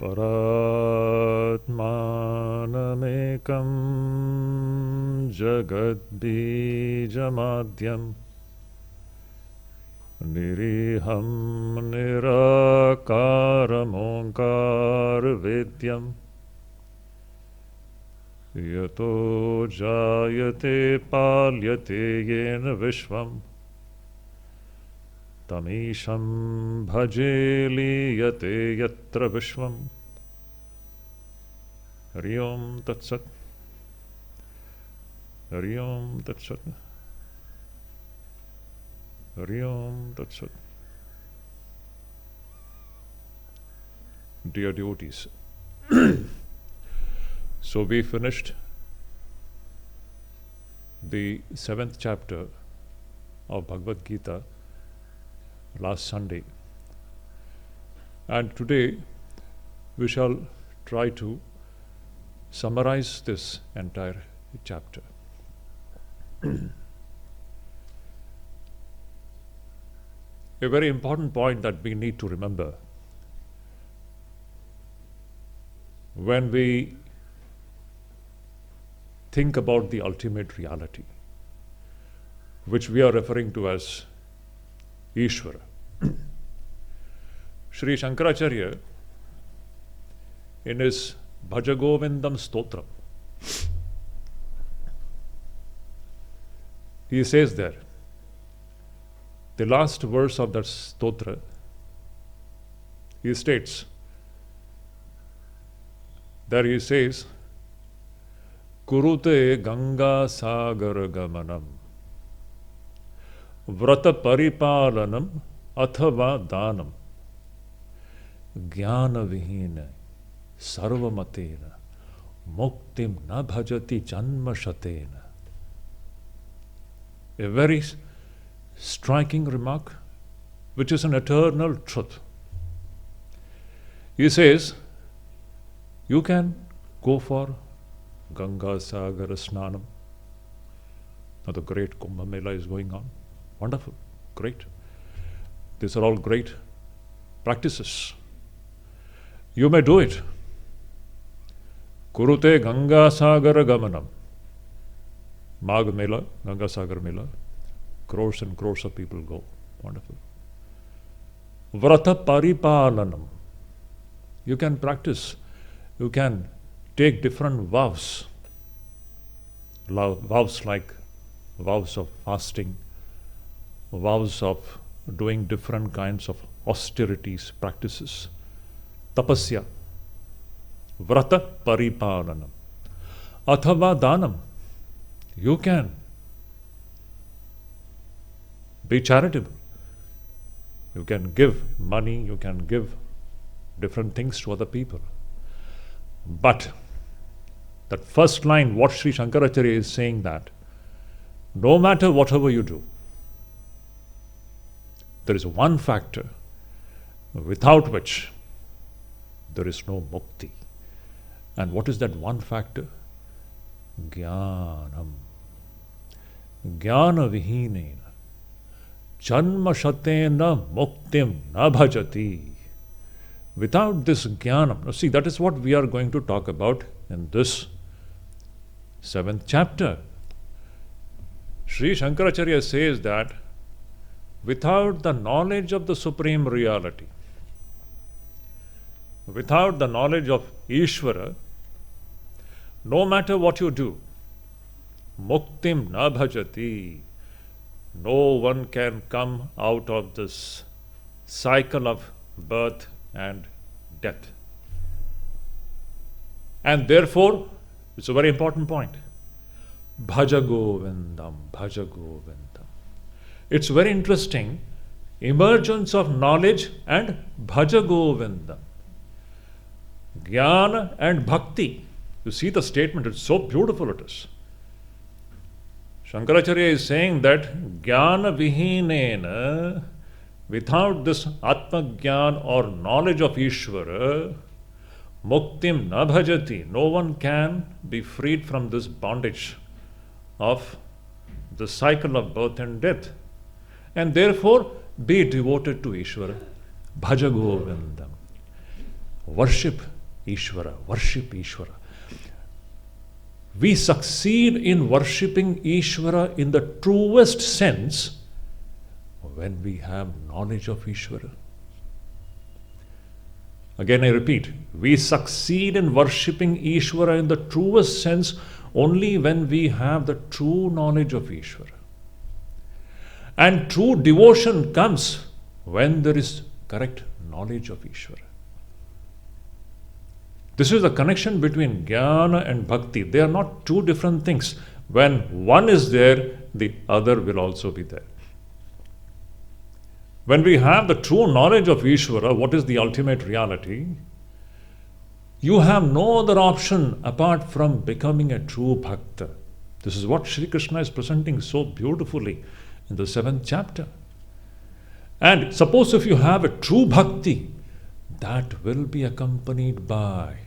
Paratmanamekam jagadbijamadyam niriham nirakaram onkar vidyam yato jayate palyate yena vishvam tamisham bhaje liyate yatra vishvam. Hari Om Tat Sat. Hari Om Tat Sat. Hari Om Tat Sat. Dear devotees, so we finished the 7th chapter of Bhagavad Gita last Sunday, and today we shall try to summarize this entire chapter. A very important point that we need to remember when we think about the ultimate reality, which we are referring to as Ishvara. Sri Shankaracharya, in his Bhajagovindam Stotram, he says there, the last verse of that stotra, he states, there he says, Kurute Ganga Sagar Gamanam Vrata Paripalanam Athava Danam Jnana Vijnana Sarvamatena Muktim na bhajati janma shatena. A very striking remark, which is an eternal truth. He says, you can go for Ganga Sagara Snanam. Now the great Kumbh Mela is going on. Wonderful, great. These are all great practices. You may do it. Kurute Ganga Sagara Gamanam. Magh Mela, Ganga Sagar Mela. Crores and crores of people go. Wonderful. Vrata Paripalanam. You can practice. You can take different vows. Vows like vows of fasting, vows of doing different kinds of austerities, practices. Tapasya. Vrata Paripalanam. Athava Danam. You can be charitable. You can give money, you can give different things to other people. But that first line, what Sri Shankaracharya is saying, that no matter whatever you do, there is one factor without which there is no mukti. And what is that one factor? Jnanam. Jnana-Vijnana Janma-Shatena Muktim na bhajati. Without this jnanam, now see, that is what we are going to talk about in this 7th chapter. Sri Shankaracharya says that without the knowledge of the Supreme Reality, without the knowledge of Ishvara, no matter what you do, muktim na bhajati. No one can come out of this cycle of birth and death. And therefore, it's a very important point. Bhaja Govindam, Bhaja Govindam. It's very interesting. Emergence of knowledge and Bhaja Govindam. Jnana and Bhakti. You see the statement, it's so beautiful it is. Shankaracharya is saying that Jnana-Vijnana, without this Atma-Jnana or knowledge of Ishvara, Muktim na bhajati. No one can be freed from this bondage of the cycle of birth and death. And therefore, be devoted to Ishvara. Bhaja Govindam. Worship Ishvara, worship Ishvara. We succeed in worshipping Ishvara in the truest sense when we have knowledge of Ishvara. Again, I repeat, we succeed in worshipping Ishvara in the truest sense only when we have the true knowledge of Ishvara. And true devotion comes when there is correct knowledge of Ishvara. This is the connection between Jnana and Bhakti. They are not two different things. When one is there, the other will also be there. When we have the true knowledge of Ishvara, what is the ultimate reality, you have no other option apart from becoming a true Bhakta. This is what Sri Krishna is presenting so beautifully in the 7th chapter. And suppose if you have a true Bhakti, that will be accompanied by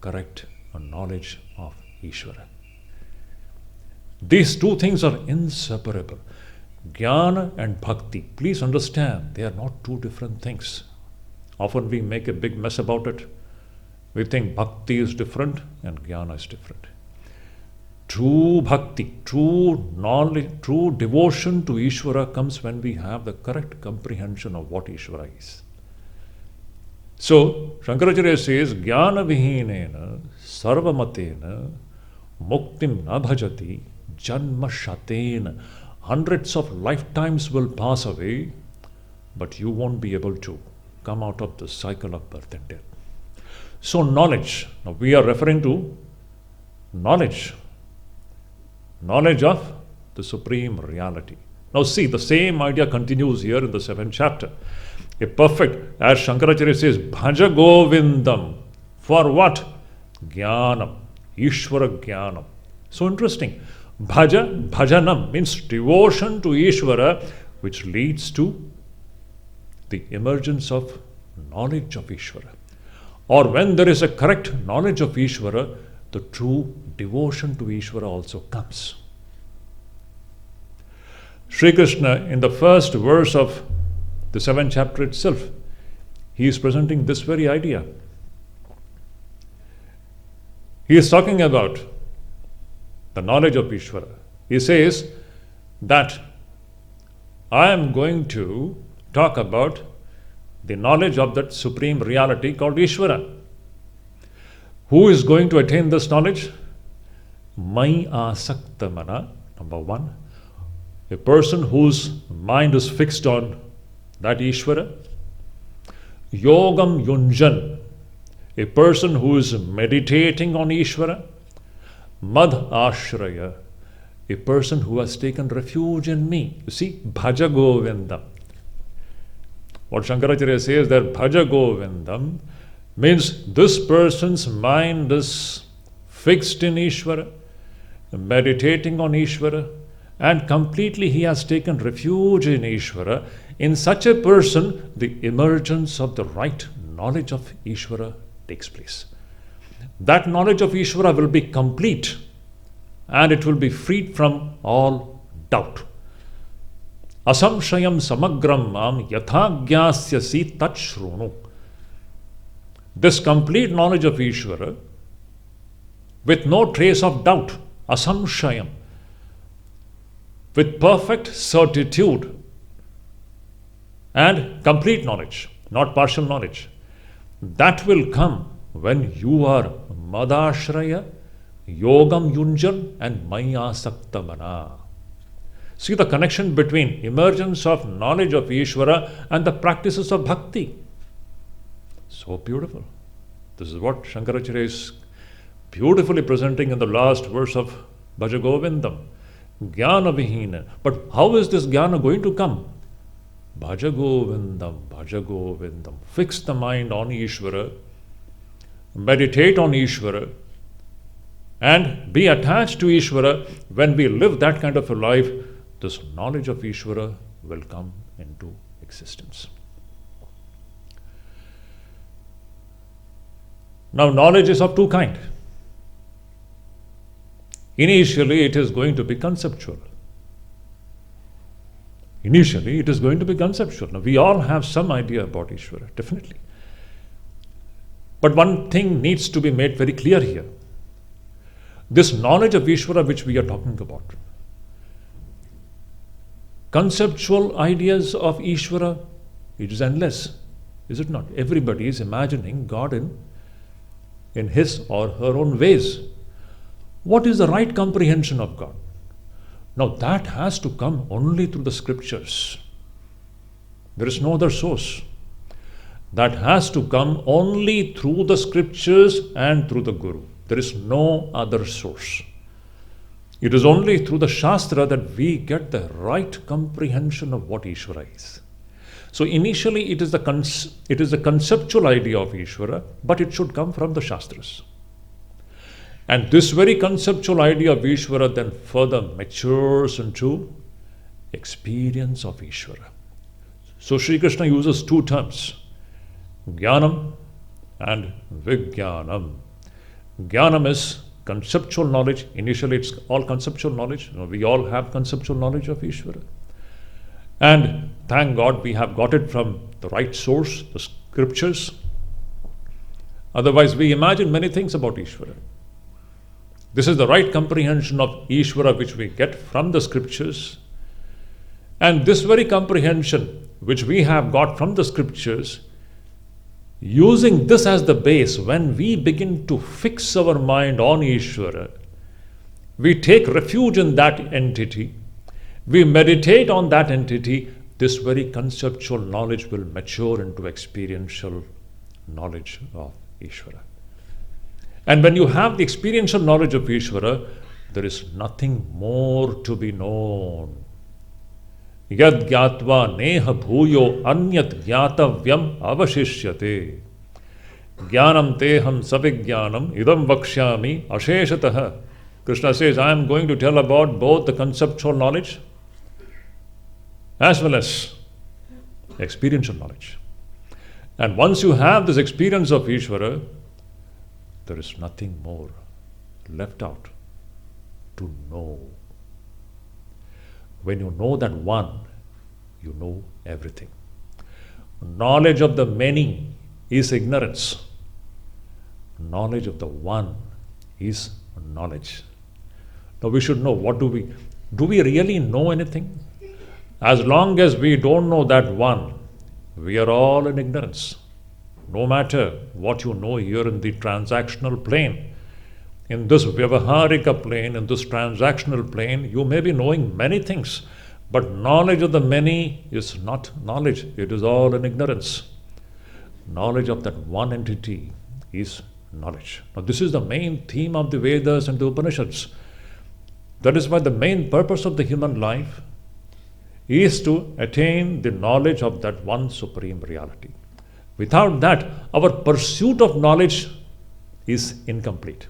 correct knowledge of Ishvara. These two things are inseparable. Jnana and Bhakti. Please understand, they are not two different things. Often we make a big mess about it. We think Bhakti is different and Jnana is different. True Bhakti, true knowledge, true devotion to Ishvara comes when we have the correct comprehension of what Ishvara is. So, Shankaracharya says, Jnana-Vijnana sarvamatena muktim na bhajati janma shatena. Hundreds of lifetimes will pass away, but you won't be able to come out of the cycle of birth and death. So knowledge, now we are referring to knowledge of the Supreme Reality. Now see, the same idea continues here in the 7th chapter. A perfect, as Shankaracharya says, Bhaja Govindam. For what? Jnanam, Ishvara Jnanam. So interesting. Bhajanam means devotion to Ishvara, which leads to the emergence of knowledge of Ishvara. Or when there is a correct knowledge of Ishvara, the true devotion to Ishvara also comes. Sri Krishna, in the first verse of the 7th chapter itself, he is presenting this very idea. He is talking about the knowledge of Ishvara. He says that I am going to talk about the knowledge of that supreme reality called Ishvara. Who is going to attain this knowledge? Mai asakta mana, number one. A person whose mind is fixed on that Ishvara. Yogam yunjan, a person who is meditating on Ishvara. Mad ashraya, a person who has taken refuge in me. You see, bhaja govindam. What Shankaracharya says that bhaja govindam means this person's mind is fixed in Ishvara, meditating on Ishvara, and completely he has taken refuge in Ishvara. In such a person, the emergence of the right knowledge of Ishvara takes place. That knowledge of Ishvara will be complete and it will be freed from all doubt. Asamshayam samagram mam yathagyāsyasi tachrunu. This complete knowledge of Ishvara with no trace of doubt, asamshayam, with perfect certitude and complete knowledge, not partial knowledge, that will come when you are madashraya, yogam yunjan, and maya sakta mana. See the connection between emergence of knowledge of Ishvara and the practices of bhakti. So beautiful. This is what Shankaracharya is beautifully presenting in the last verse of Bhaja Govindam. Jnana-Vijnana. But how is this jnana going to come? Bhaja Govindam, Bhaja Govindam. Fix the mind on Ishvara, meditate on Ishvara, and be attached to Ishvara. When we live that kind of a life, this knowledge of Ishvara will come into existence. Now, knowledge is of two kinds. Initially, it is going to be conceptual. Initially, it is going to be conceptual. Now, we all have some idea about Ishvara, definitely. But one thing needs to be made very clear here. This knowledge of Ishvara which we are talking about, conceptual ideas of Ishvara, it is endless, is it not? Everybody is imagining God in his or her own ways. What is the right comprehension of God? Now that has to come only through the scriptures. There is no other source. That has to come only through the scriptures and through the Guru. There is no other source. It is only through the Shastra that we get the right comprehension of what Ishvara is. So initially it is the conceptual idea of Ishvara, but it should come from the Shastras. And this very conceptual idea of Ishvara then further matures into experience of Ishvara. So Sri Krishna uses two terms, Jnanam and Vijnanam. Jnanam is conceptual knowledge. Initially it's all conceptual knowledge. We all have conceptual knowledge of Ishvara. And thank God we have got it from the right source, the scriptures. Otherwise we imagine many things about Ishvara. This is the right comprehension of Ishvara which we get from the scriptures. And this very comprehension which we have got from the scriptures, using this as the base, when we begin to fix our mind on Ishvara, we take refuge in that entity, we meditate on that entity, this very conceptual knowledge will mature into experiential knowledge of Ishvara. And when you have the experiential knowledge of Ishvara, there is nothing more to be known. Yad gyatva neha bhuyo anyat gyatavyam avashishyate. Jnanam teham savijnanam idam vakshyami asheshataha. Krishna says, I am going to tell about both the conceptual knowledge as well as experiential knowledge. And once you have this experience of Ishvara, there is nothing more left out to know. When you know that one, you know everything. Knowledge of the many is ignorance. Knowledge of the one is knowledge. Now we should know, do we really know anything? As long as we don't know that one, we are all in ignorance. No matter what you know here in the transactional plane, in this Vyavaharika plane, in this transactional plane, you may be knowing many things, but knowledge of the many is not knowledge. It is all in ignorance. Knowledge of that one entity is knowledge. Now this is the main theme of the Vedas and the Upanishads. That is why the main purpose of the human life is to attain the knowledge of that one supreme reality. Without that, our pursuit of knowledge is incomplete.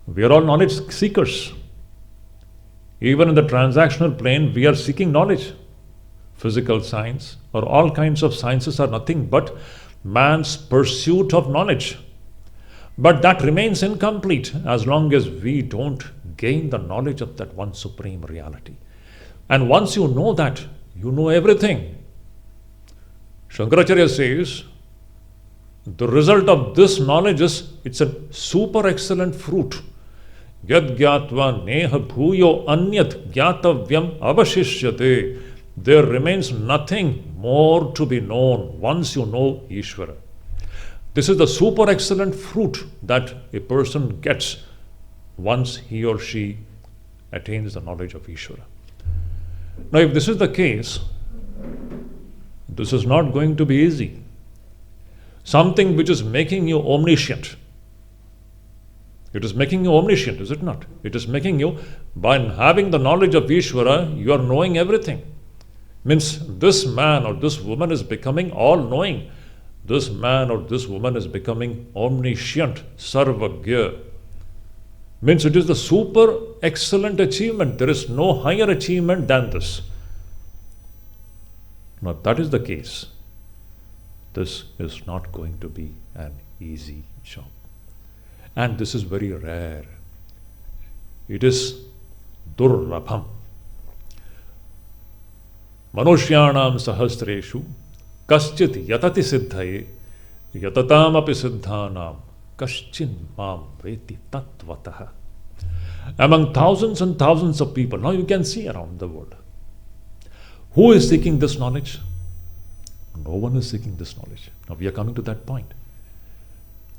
We are all knowledge seekers. Even in the transactional plane, we are seeking knowledge. Physical science or all kinds of sciences are nothing but man's pursuit of knowledge. But that remains incomplete as long as we don't gain the knowledge of that one supreme reality. And once you know that, you know everything. Shankaracharya says, the result of this knowledge is, it's a super excellent fruit. Yad gyatva neha bhuyo anyat gyatavyam avashishyate. There remains nothing more to be known once you know Ishvara. This is the super excellent fruit that a person gets once he or she attains the knowledge of Ishvara. Now, if this is the case, this is not going to be easy. Something which is making you omniscient. It is making you omniscient, is it not? It is making you, by having the knowledge of Ishvara, you are knowing everything. Means this man or this woman is becoming all-knowing. This man or this woman is becoming omniscient, sarvagya. Means it is the super excellent achievement. There is no higher achievement than this. Now, if that is the case, this is not going to be an easy job. And this is very rare. It is durlabham. Manushyanam sahasreshu kaschit yatati siddhaye Yatatam api siddhanam kaschin mam veti tattvataha. Among thousands and thousands of people, now you can see around the world, who is seeking this knowledge? No one is seeking this knowledge. Now we are coming to that point.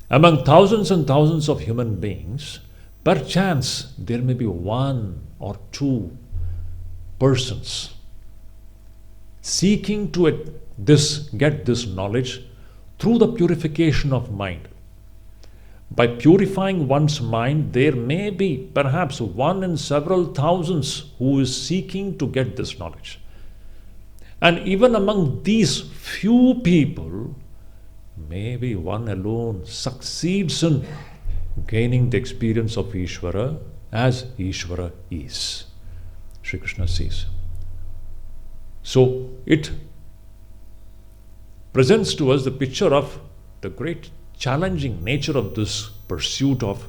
Among thousands and thousands of human beings, perchance there may be one or two persons seeking to get this knowledge through the purification of mind. By purifying one's mind, there may be perhaps one in several thousands who is seeking to get this knowledge. And even among these few people, maybe one alone succeeds in gaining the experience of Ishvara as Ishvara is. Sri Krishna says. So it presents to us the picture of the great challenging nature of this pursuit of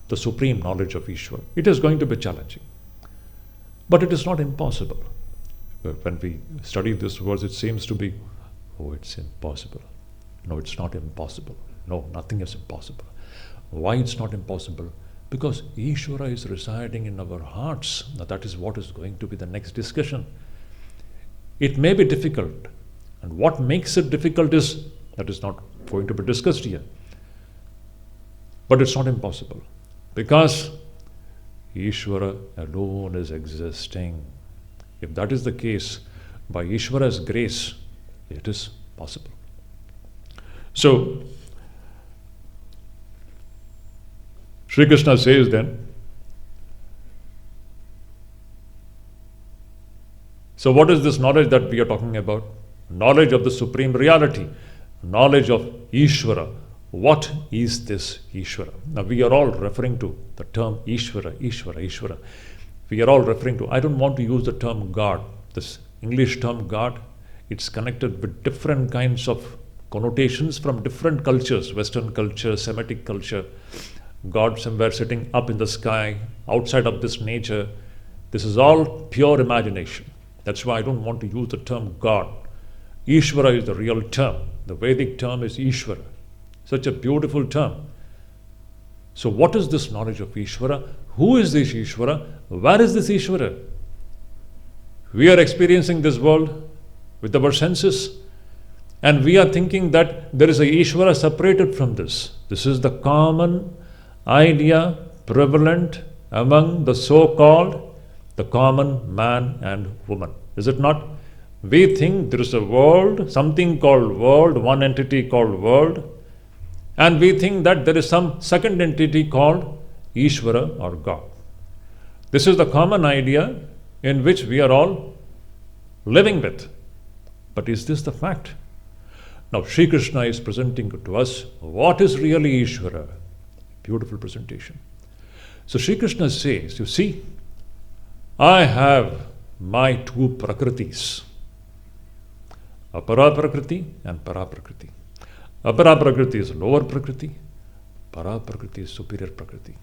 the supreme knowledge of Ishvara. It is going to be challenging, but it is not impossible. When we study this verse, it seems to be, oh, it's impossible. No, it's not impossible. No, nothing is impossible. Why it's not impossible? Because Ishvara is residing in our hearts. Now, that is what is going to be the next discussion. It may be difficult, and what makes it difficult is that is not going to be discussed here. But it's not impossible, because Ishvara alone is existing. If that is the case, by Ishvara's grace, it is possible. So, Sri Krishna says then, so what is this knowledge that we are talking about? Knowledge of the supreme reality, knowledge of Ishvara. What is this Ishvara? Now we are all referring to the term Ishvara, Ishvara, Ishvara. We are all referring to, I don't want to use the term God. This English term God, it's connected with different kinds of connotations from different cultures, Western culture, Semitic culture. God somewhere sitting up in the sky, outside of this nature. This is all pure imagination. That's why I don't want to use the term God. Ishvara is the real term. The Vedic term is Ishvara. Such a beautiful term. So what is this knowledge of Ishvara? Who is this Ishvara? Where is this Ishvara? We are experiencing this world with our senses, and we are thinking that there is a Ishvara separated from this. This is the common idea prevalent among the so-called the common man and woman. Is it not? We think there is a world, something called world, one entity called world, and we think that there is some second entity called Ishvara or God. This is the common idea in which we are all living with. But is this the fact? Now Sri Krishna is presenting to us what is really Ishvara. Beautiful presentation. So Sri Krishna says, you see, I have my two prakritis, Apara Prakriti and Para Prakriti. Apara Prakriti is lower Prakriti, Para Prakriti is superior Prakriti.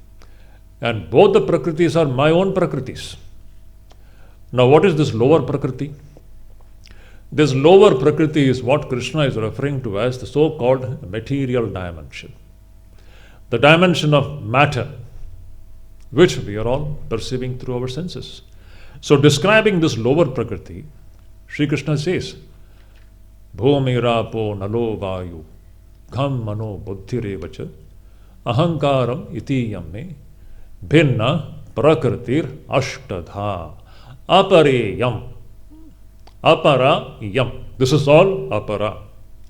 And both the Prakritis are my own Prakritis. Now what is this lower Prakriti? This lower Prakriti is what Krishna is referring to as the so-called material dimension. The dimension of matter, which we are all perceiving through our senses. So describing this lower Prakriti, Sri Krishna says, Bhumi rapo nalo vayu kham mano buddhirevacha ahankaram iti yamme bhinna prakritir ashtadha apareyam. Aparayam. This is all apara.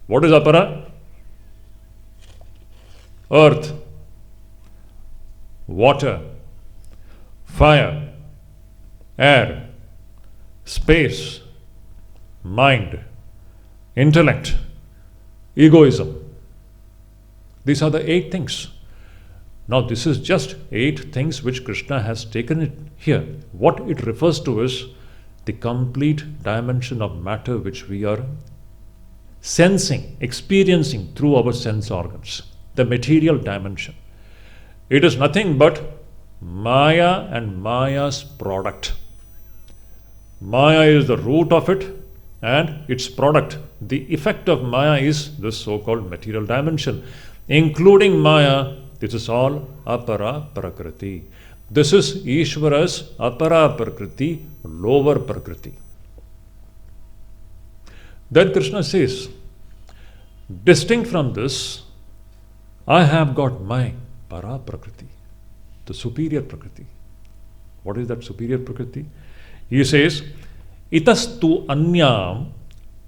What is apara? Earth, water, fire, air, space, mind, intellect, egoism. These are the 8 things. Now this is just 8 things which Krishna has taken it here. What it refers to is the complete dimension of matter which we are sensing, experiencing through our sense organs. The material dimension. It is nothing but Maya and Maya's product. Maya is the root of it, and its product, the effect of Maya is this so-called material dimension. Including Maya, this is all apara prakriti. This is Ishvara's apara prakriti, lower prakriti. Then Krishna says, distinct from this, I have got my para prakriti, the superior prakriti. What is that superior prakriti? He says, itastu anyam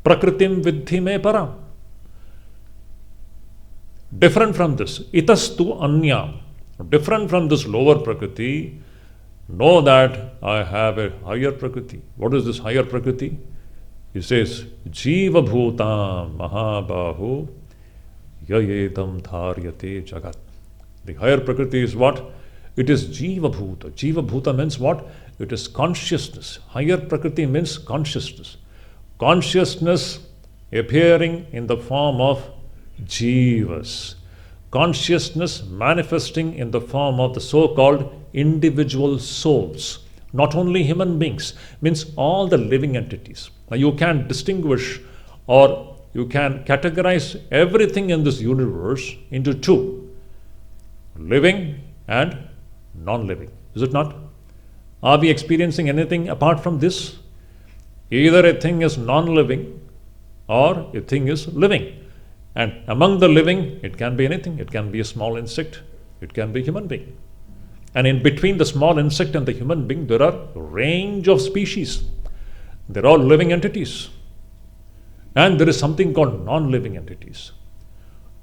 prakritim vidhi me param. Different from this, itastu anyam, different from this lower prakriti, know that I have a higher prakriti. What is this higher prakriti? He says, Jiva Bhutam Mahabahu Yayedam Dharyate Jagat. The higher prakriti is what? It is Jiva Bhuta. Jiva Bhuta means what? It is consciousness. Higher prakriti means consciousness. Consciousness appearing in the form of Jivas. Consciousness manifesting in the form of the so-called individual souls. Not only human beings, means all the living entities. Now you can distinguish or you can categorize everything in this universe into two, living and non-living. Is it not? Are we experiencing anything apart from this? Either a thing is non-living or a thing is living. And among the living, it can be anything. It can be a small insect. It can be a human being. And in between the small insect and the human being, there are a range of species. They're all living entities. And there is something called non-living entities.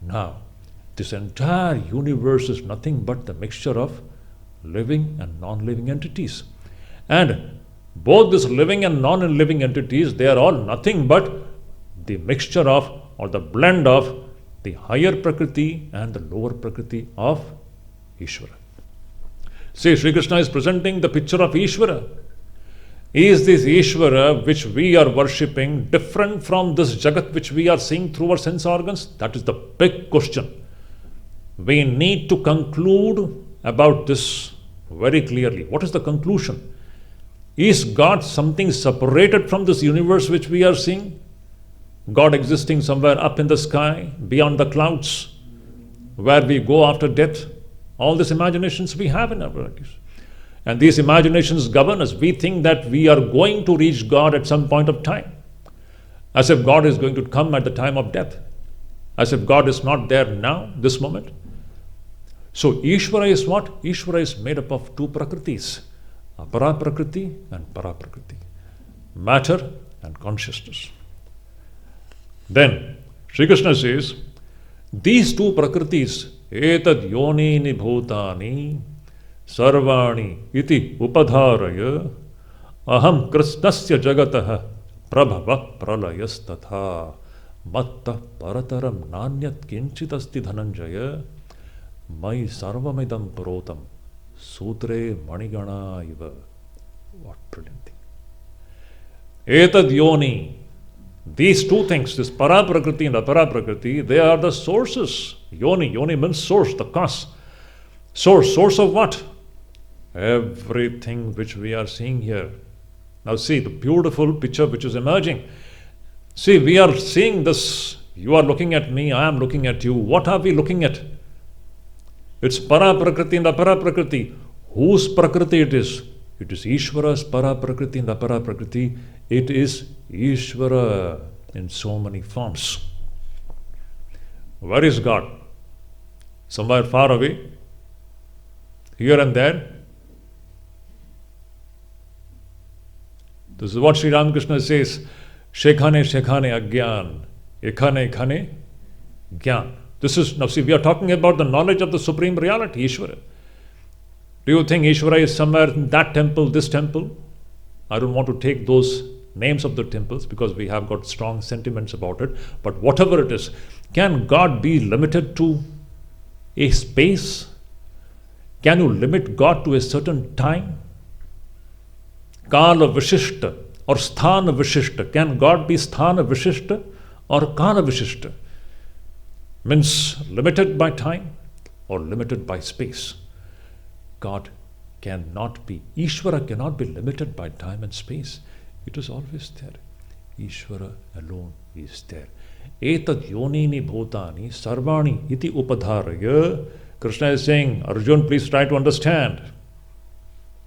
Now, this entire universe is nothing but the mixture of living and non-living entities. And both these living and non-living entities, they are all nothing but the mixture of or the blend of the higher prakriti and the lower prakriti of Ishvara. See, Sri Krishna is presenting the picture of Ishvara. Is this Ishvara which we are worshipping different from this Jagat which we are seeing through our sense organs? That is the big question. We need to conclude about this very clearly. What is the conclusion? Is God something separated from this universe which we are seeing? God existing somewhere up in the sky, beyond the clouds, where we go after death? All these imaginations we have in our bodies. And these imaginations govern us. We think that we are going to reach God at some point of time. As if God is going to come at the time of death. As if God is not there now, this moment. So Ishvara is what? Ishvara is made up of two prakritis. Apara prakriti and para prakriti. Matter and consciousness. Then Sri Krishna says, these two prakritis, etad yonini bhutani sarvani iti upadharaya aham krishnasya jagatah prabhava pralayas tatha matta parataram nanyat kinchitasti dhananjaya mai sarvamidam purotam sutre manigana iva. What brilliant thing. Etad yoni. These two things, this para prakriti and apara prakriti, they are the sources. Yoni means source, the cause. Source of what? Everything which we are seeing here. Now see the beautiful picture which is emerging. See, we are seeing this. You are looking at me, I am looking at you. What are we looking at? It's para prakriti and apara prakriti. Whose prakriti it is? It is Ishvara's para prakriti and apara prakriti. It is Ishvara in so many forms. Where is God? Somewhere far away? Here and there? This is what Sri Ramakrishna says. Shekhane agyan, ekhane gyan. This is, now see, we are talking about the knowledge of the Supreme Reality, Ishvara. Do you think Ishvara is somewhere in that temple, this temple? I don't want to take those names of the temples because we have got strong sentiments about it. But whatever it is, can God be limited to a space? Can you limit God to a certain time? Kala Vishishta or Sthana Vishishta. Can God be Sthana Vishishta or Kala Vishishta? Means limited by time or limited by space. God cannot be, Ishvara cannot be limited by time and space. It is always there. Ishvara alone is there. Etat yonini bhutani sarvani iti upadharaya. Krishna is saying, Arjun, please try to understand.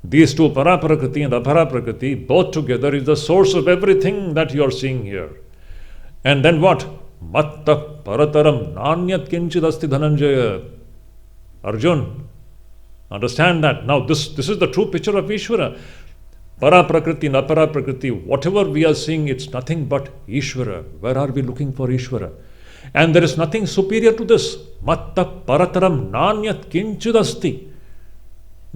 These two, Paraprakriti and Aparaprakriti, both together is the source of everything that you are seeing here. And then what? Matta parataram nanyat kinchid asti dhananjaya. Arjun, understand that. Now this is the true picture of Ishvara. Paraprakriti and Aparaprakriti, whatever we are seeing, it's nothing but Ishvara. Where are we looking for Ishvara? And there is nothing superior to this. Matta parataram nanyat kinchid asti.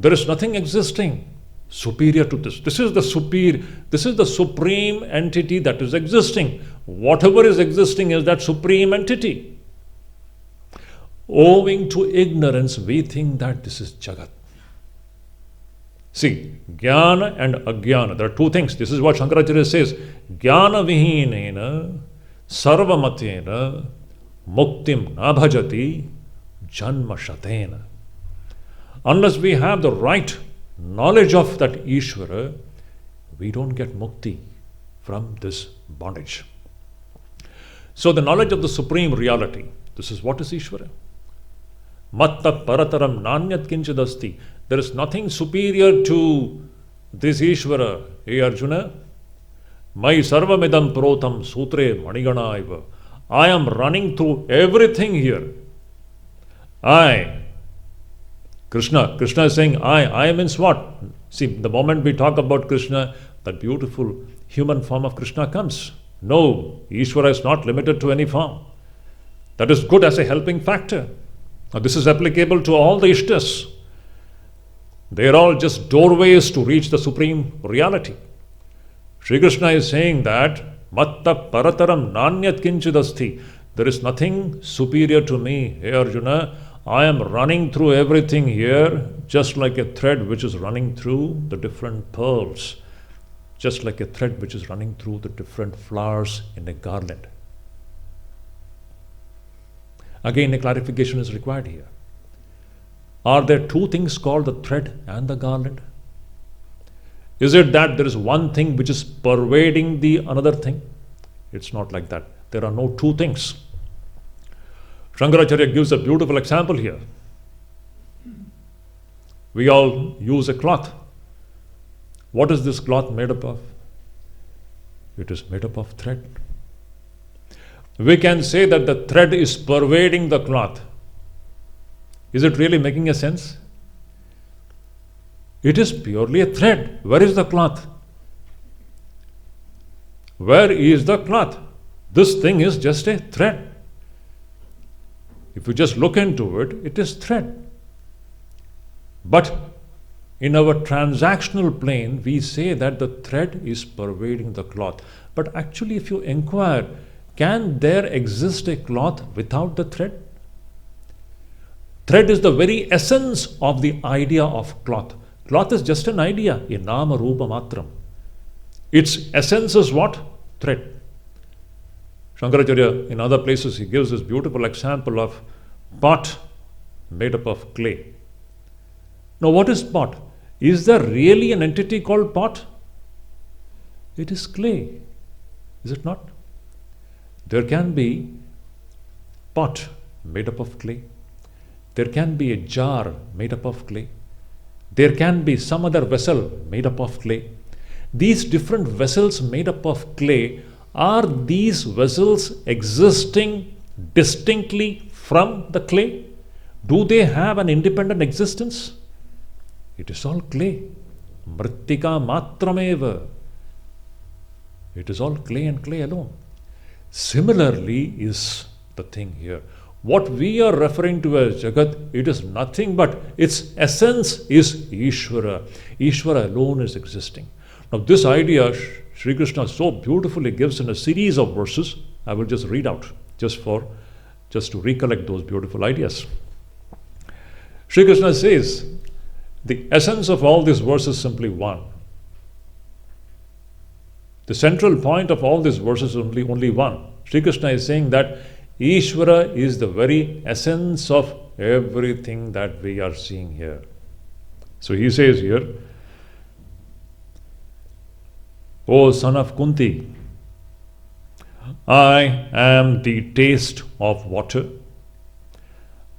There is nothing existing superior to this. This is the supreme entity that is existing. Whatever is existing is that supreme entity. Owing to ignorance, we think that this is Jagat. See, Jnana and Ajnana, there are two things. This is what Shankaracharya says. Jnana-Vijnana sarvamatena muktim nabhajati janma shatena. Unless we have the right knowledge of that Ishvara, we don't get mukti from this bondage. So the knowledge of the supreme reality, this is what is Ishvara. Matta parataram nanyat kinchadasti. There is nothing superior to this Ishvara. Hey Arjuna, Mai sarvamidam protam sutre maniganaiva. I am running through everything here. Krishna is saying, I means what? See, the moment we talk about Krishna, that beautiful human form of Krishna comes. No, Ishvara is not limited to any form. That is good as a helping factor. Now, this is applicable to all the Ishtas. They are all just doorways to reach the supreme reality. Sri Krishna is saying that Matta parataram nanyat kinchidasti. There is nothing superior to me, hey Arjuna. I am running through everything here, just like a thread which is running through the different pearls, just like a thread which is running through the different flowers in a garland. Again, a clarification is required here. Are there two things called the thread and the garland? Is it that there is one thing which is pervading the another thing? It's not like that. There are no two things. Shankaracharya gives a beautiful example here. We all use a cloth. What is this cloth made up of? It is made up of thread. We can say that the thread is pervading the cloth. Is it really making a sense? It is purely a thread. Where is the cloth? Where is the cloth? This thing is just a thread. If you just look into it, it is thread. But in our transactional plane, we say that the thread is pervading the cloth. But actually, if you inquire, can there exist a cloth without the thread? Thread is the very essence of the idea of cloth. Cloth is just an idea, a nama rupa matram. Its essence is what? Thread. Shankaracharya, in other places, he gives this beautiful example of pot made up of clay. Now, what is pot? Is there really an entity called pot? It is clay, is it not? There can be pot made up of clay. There can be a jar made up of clay. There can be some other vessel made up of clay. These different vessels made up of clay, are these vessels existing distinctly from the clay? Do they have an independent existence? It is all clay. Mrittika matrameva. It is all clay and clay alone. Similarly is the thing here. What we are referring to as Jagat, it is nothing but its essence is Ishvara. Ishvara alone is existing. Now this idea Sri Krishna so beautifully gives in a series of verses. I will just read out just to recollect those beautiful ideas. Sri Krishna says, the essence of all these verses is simply one. The central point of all these verses is only one. Sri Krishna is saying that Ishvara is the very essence of everything that we are seeing here. So he says here, O son of Kunti, I am the taste of water.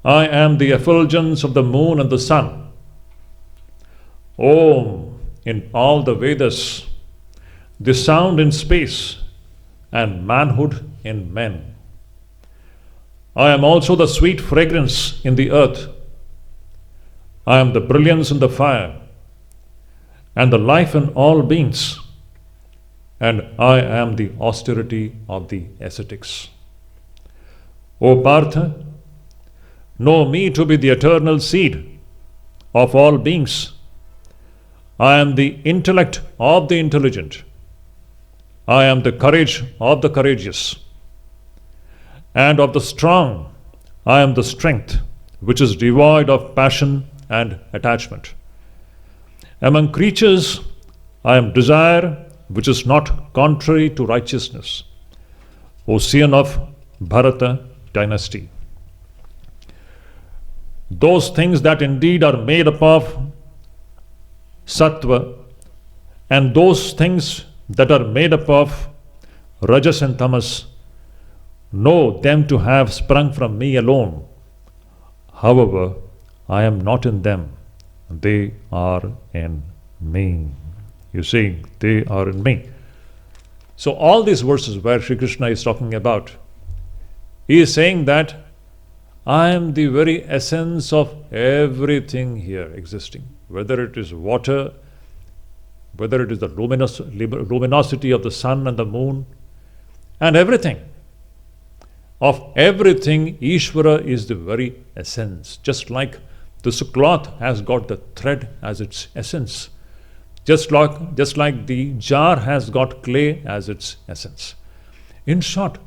I am the effulgence of the moon and the sun. Om in all the Vedas, the sound in space, and manhood in men. I am also the sweet fragrance in the earth. I am the brilliance in the fire, and the life in all beings. And I am the austerity of the ascetics. O Partha, know me to be the eternal seed of all beings. I am the intellect of the intelligent. I am the courage of the courageous. And of the strong, I am the strength which is devoid of passion and attachment. Among creatures, I am desire which is not contrary to righteousness. Ocean of Bharata dynasty. Those things that indeed are made up of sattva, and those things that are made up of rajas and tamas, know them to have sprung from me alone. However, I am not in them, they are in me. You see, they are in me. So all these verses where Sri Krishna is talking about, he is saying that I am the very essence of everything here existing. Whether it is water, whether it is the luminosity of the sun and the moon, and everything. Of everything, Ishvara is the very essence. Just like this cloth has got the thread as its essence. Just like the jar has got clay as its essence. In short,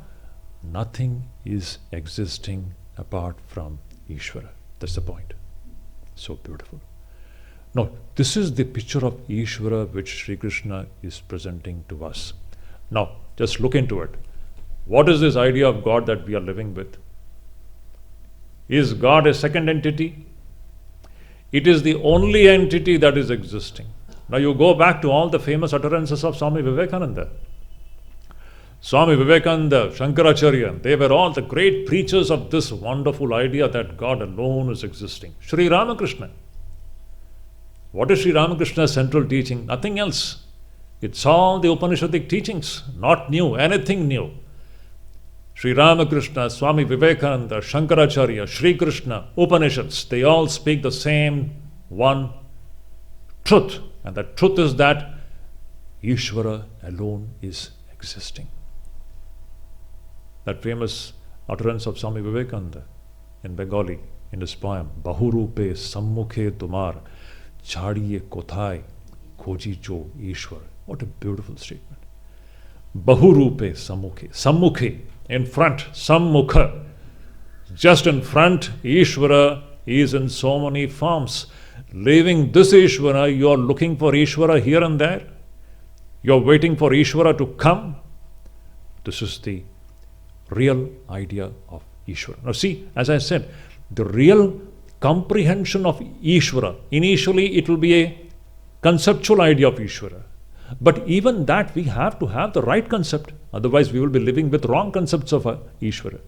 nothing is existing apart from Ishvara. That's the point. So beautiful. Now, this is the picture of Ishvara which Sri Krishna is presenting to us. Now, just look into it. What is this idea of God that we are living with? Is God a second entity? It is the only entity that is existing. Now you go back to all the famous utterances of Swami Vivekananda. Swami Vivekananda, Shankaracharya, they were all the great preachers of this wonderful idea that God alone is existing. Sri Ramakrishna. What is Sri Ramakrishna's central teaching? Nothing else. It's all the Upanishadic teachings, not new, anything new. Sri Ramakrishna, Swami Vivekananda, Shankaracharya, Sri Krishna, Upanishads, they all speak the same one truth. And the truth is that Ishvara alone is existing. That famous utterance of Swami Vivekananda in Bengali, in his poem, Bahurupe Sammukhe Tumar Chadiye Kothai Koji Jo Ishwar. What a beautiful statement. Bahurupe Sammukhe. Sammukhe, in front, Sammukha. Just in front, Ishvara is in so many forms. Leaving this Ishvara, you are looking for Ishvara here and there. You are waiting for Ishvara to come. This is the real idea of Ishvara. Now see, as I said, the real comprehension of Ishvara, initially it will be a conceptual idea of Ishvara. But even that we have to have the right concept. Otherwise we will be living with wrong concepts of Ishvara.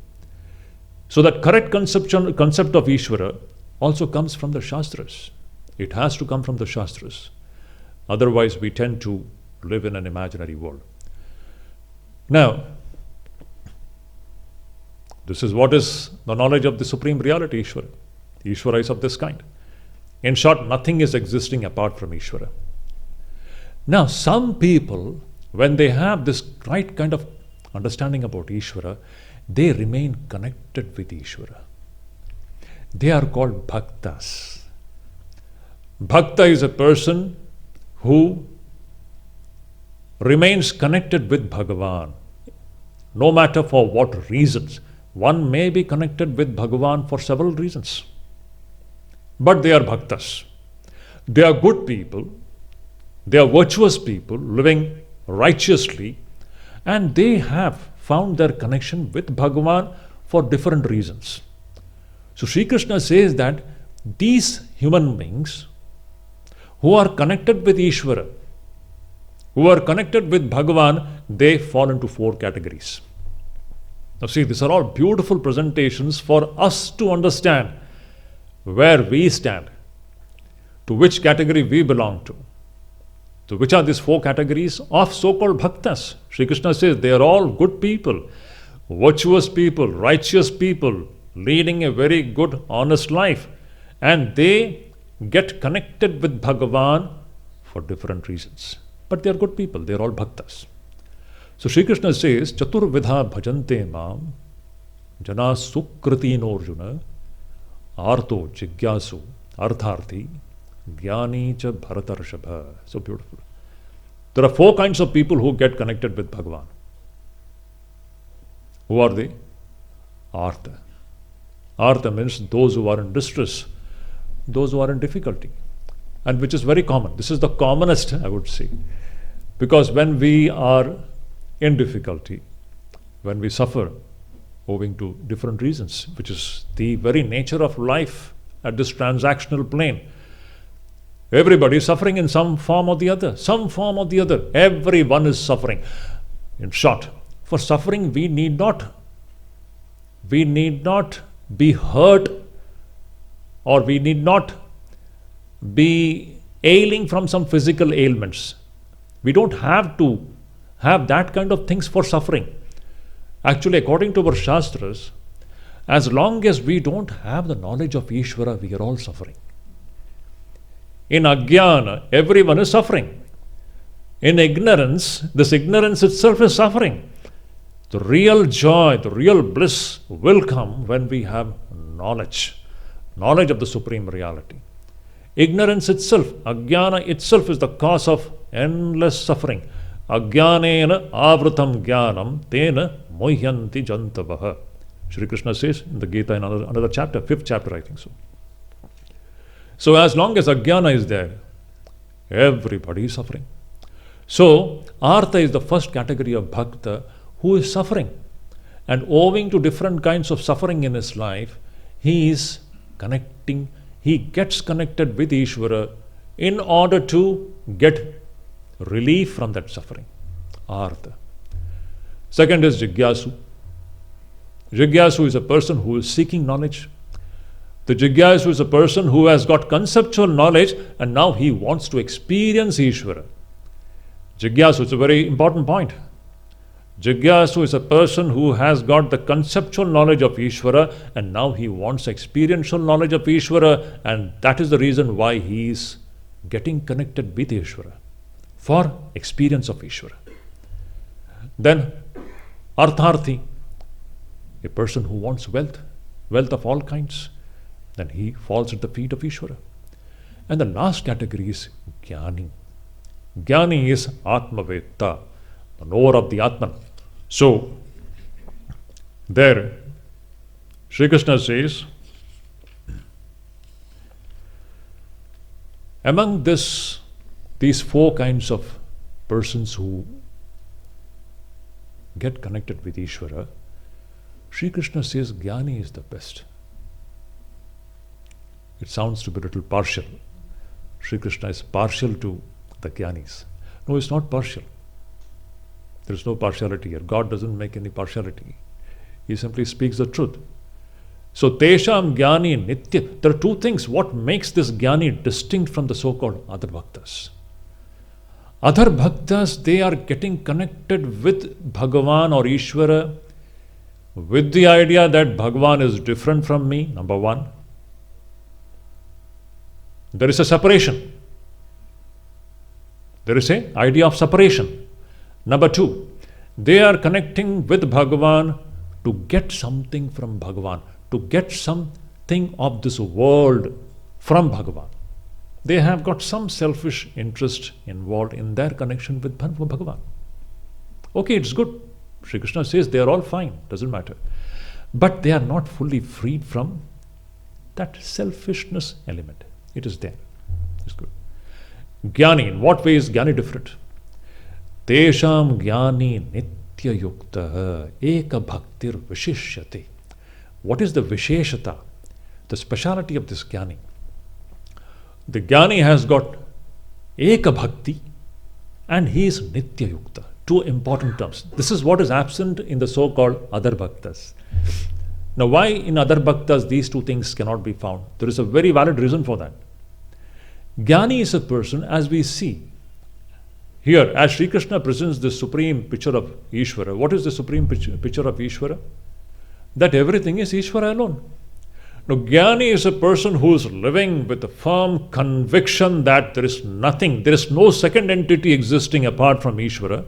So that correct concept of Ishvara also comes from the Shastras. It has to come from the Shastras. Otherwise we tend to live in an imaginary world. Now, this is what is the knowledge of the Supreme Reality, Ishvara. Ishvara is of this kind. In short, nothing is existing apart from Ishvara. Now, some people, when they have this right kind of understanding about Ishvara, they remain connected with Ishvara. They are called bhaktas. Bhakta is a person who remains connected with Bhagavan, no matter for what reasons. One may be connected with Bhagavan for several reasons. But they are bhaktas. They are good people. They are virtuous people living righteously, and they have found their connection with Bhagavan for different reasons. So Sri Krishna says that these human beings who are connected with Ishvara, who are connected with Bhagavan, they fall into four categories. Now, see, these are all beautiful presentations for us to understand where we stand, to which category we belong to. So, which are these four categories of so called bhaktas? Sri Krishna says they are all good people, virtuous people, righteous people, leading a very good, honest life. And they get connected with Bhagavan for different reasons. But they are good people, they are all bhaktas. So Sri Krishna says, Chaturvidha bhajante mam, jana sukriti norjuna, arto jigyasu, artharthi, jnani cha bharatarshabha. So beautiful. There are four kinds of people who get connected with Bhagavan. Who are they? Artha. Artha means those who are in distress, those who are in difficulty, and which is very common. This is the commonest, I would say, because when we are in difficulty, when we suffer owing to different reasons, which is the very nature of life at this transactional plane, everybody is suffering in some form or the other. Some form or the other. Everyone is suffering. In short, for suffering we need not be hurt, or we need not be ailing from some physical ailments. We don't have to have that kind of things for suffering. Actually, according to our Shastras, as long as we don't have the knowledge of Ishvara, we are all suffering. In Ajnana, everyone is suffering. In ignorance, this ignorance itself is suffering. The real joy, the real bliss will come when we have knowledge of the Supreme Reality. Ignorance itself, Ajnana itself, is the cause of endless suffering. Ajnanena avrutam jnanam tena mohyanti jantavaha. Sri Krishna says in the Gita in another chapter, 5th chapter, I think so. So as long as Ajnana is there, everybody is suffering. So Artha is the first category of Bhakta who is suffering. And owing to different kinds of suffering in his life, he gets connected with Ishvara in order to get relief from that suffering. Artha. Second is Jigyasu. Jigyasu is a person who is seeking knowledge. The Jigyasu is a person who has got conceptual knowledge and now he wants to experience Ishvara. Jigyasu is a very important point. Jigyasu is a person who has got the conceptual knowledge of Ishvara and now he wants experiential knowledge of Ishvara, and that is the reason why he is getting connected with Ishvara for experience of Ishvara. Then Artharthi, a person who wants wealth of all kinds, then he falls at the feet of Ishvara. And the last category is Jnani. Jnani is Atmavetta, the knower of the Atman. So, there, Sri Krishna says, among these four kinds of persons who get connected with Ishvara, Sri Krishna says Jnani is the best. It sounds to be a little partial. Sri Krishna is partial to the Jnanis. No, it's not partial. There is no partiality here. God doesn't make any partiality. He simply speaks the truth. So, Tesham Jnani Nitya. There are two things. What makes this Jnani distinct from the so-called other bhaktas? Other bhaktas, they are getting connected with Bhagavan or Ishvara with the idea that Bhagavan is different from me, number one. There is a separation. There is an idea of separation. Number two, they are connecting with Bhagavan to get something from Bhagavan, to get something of this world from Bhagavan. They have got some selfish interest involved in their connection with Bhagavan. Okay, it's good. Sri Krishna says they are all fine, doesn't matter. But they are not fully freed from that selfishness element. It is there. It's good. Jnani, in what way is Jnani different? Tesham Jnani Nitya Yukta Eka Bhaktir Vishishyate. What is the Visheshata? The speciality of this Jnani. The Jnani has got Eka Bhakti and he is Nitya Yukta. two important terms. This is what is absent in the so-called other bhaktas. Now, why in other bhaktas these two things cannot be found? There is a very valid reason for that. Jnani is a person, as we see here, as Sri Krishna presents the supreme picture of Ishvara. What is the supreme picture of Ishvara? That everything is Ishvara alone. Now, Jnani is a person who is living with a firm conviction that there is nothing, there is no second entity existing apart from Ishvara.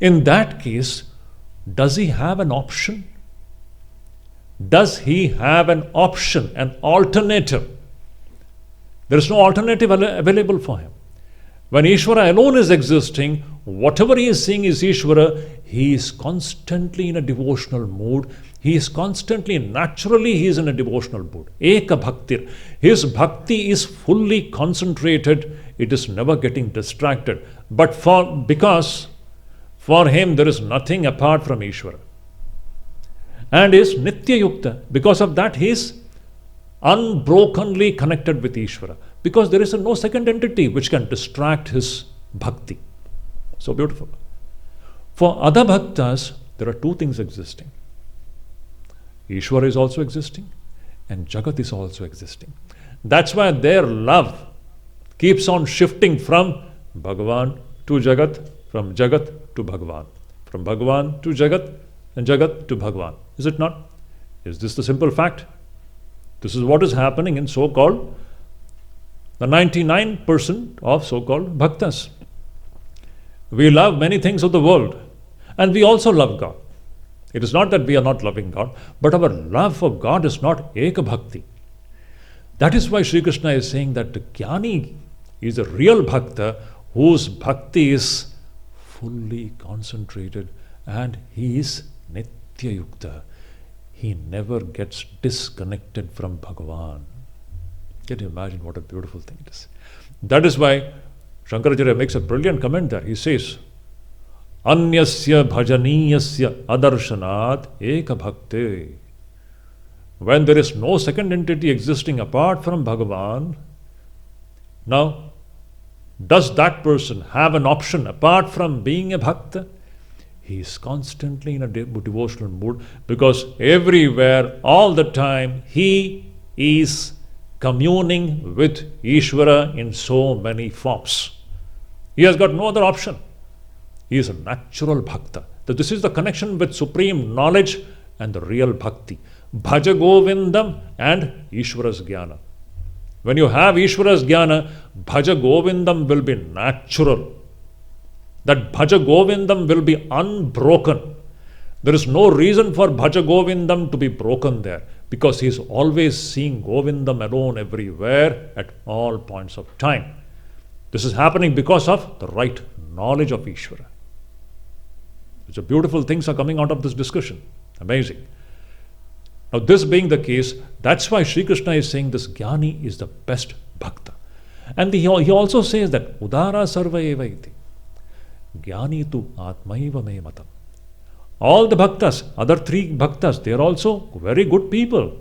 In that case, does he have an option? Does he have an option, an alternative? There is no alternative available for him. When Ishvara alone is existing, whatever he is seeing is Ishvara, he is constantly in a devotional mood. He is naturally he is in a devotional mood. Eka bhaktir. His bhakti is fully concentrated. It is never getting distracted. But because for him there is nothing apart from Ishvara. And is nitya yukta. Because of that he is unbrokenly connected with Ishvara. Because there is no second entity which can distract his bhakti. So beautiful. For other bhaktas, there are two things existing. Ishvara is also existing and Jagat is also existing. That's why their love keeps on shifting from Bhagavan to Jagat, from Jagat to Bhagavan, from Bhagavan to Jagat, and Jagat to Bhagavan. Is it not? Is this the simple fact? This is what is happening in so-called the 99% of so-called bhaktas. We love many things of the world and we also love God. It is not that we are not loving God, but our love for God is not eka bhakti. That is why Sri Krishna is saying that the Jnani is a real bhakta whose bhakti is fully concentrated and he is nitya yukta. He never gets disconnected from Bhagavan. Can you imagine what a beautiful thing it is? That is why Shankaracharya makes a brilliant comment there. He says, Anyasya bhajaniyasya adarsanat eka bhakti. When there is no second entity existing apart from Bhagavan, now, does that person have an option apart from being a bhakta? He is constantly in a devotional mood because everywhere, all the time, he is communing with Ishvara in so many forms. He has got no other option. He is a natural bhakta. So this is the connection with supreme knowledge and the real bhakti. Bhaja Govindam and Ishvara's Jnana. When you have Ishvara's Jnana, Bhaja Govindam will be natural. That Bhaja Govindam will be unbroken. There is no reason for Bhaja Govindam to be broken there because he is always seeing Govindam alone everywhere at all points of time. This is happening because of the right knowledge of Ishvara. Such beautiful things are coming out of this discussion. Amazing. Now, this being the case, that's why Sri Krishna is saying this Jnani is the best bhakta. And he also says that Udara Sarva Eva iti. Jnani tu Atmaiva me matam. All the bhaktas, other three bhaktas, they are also very good people.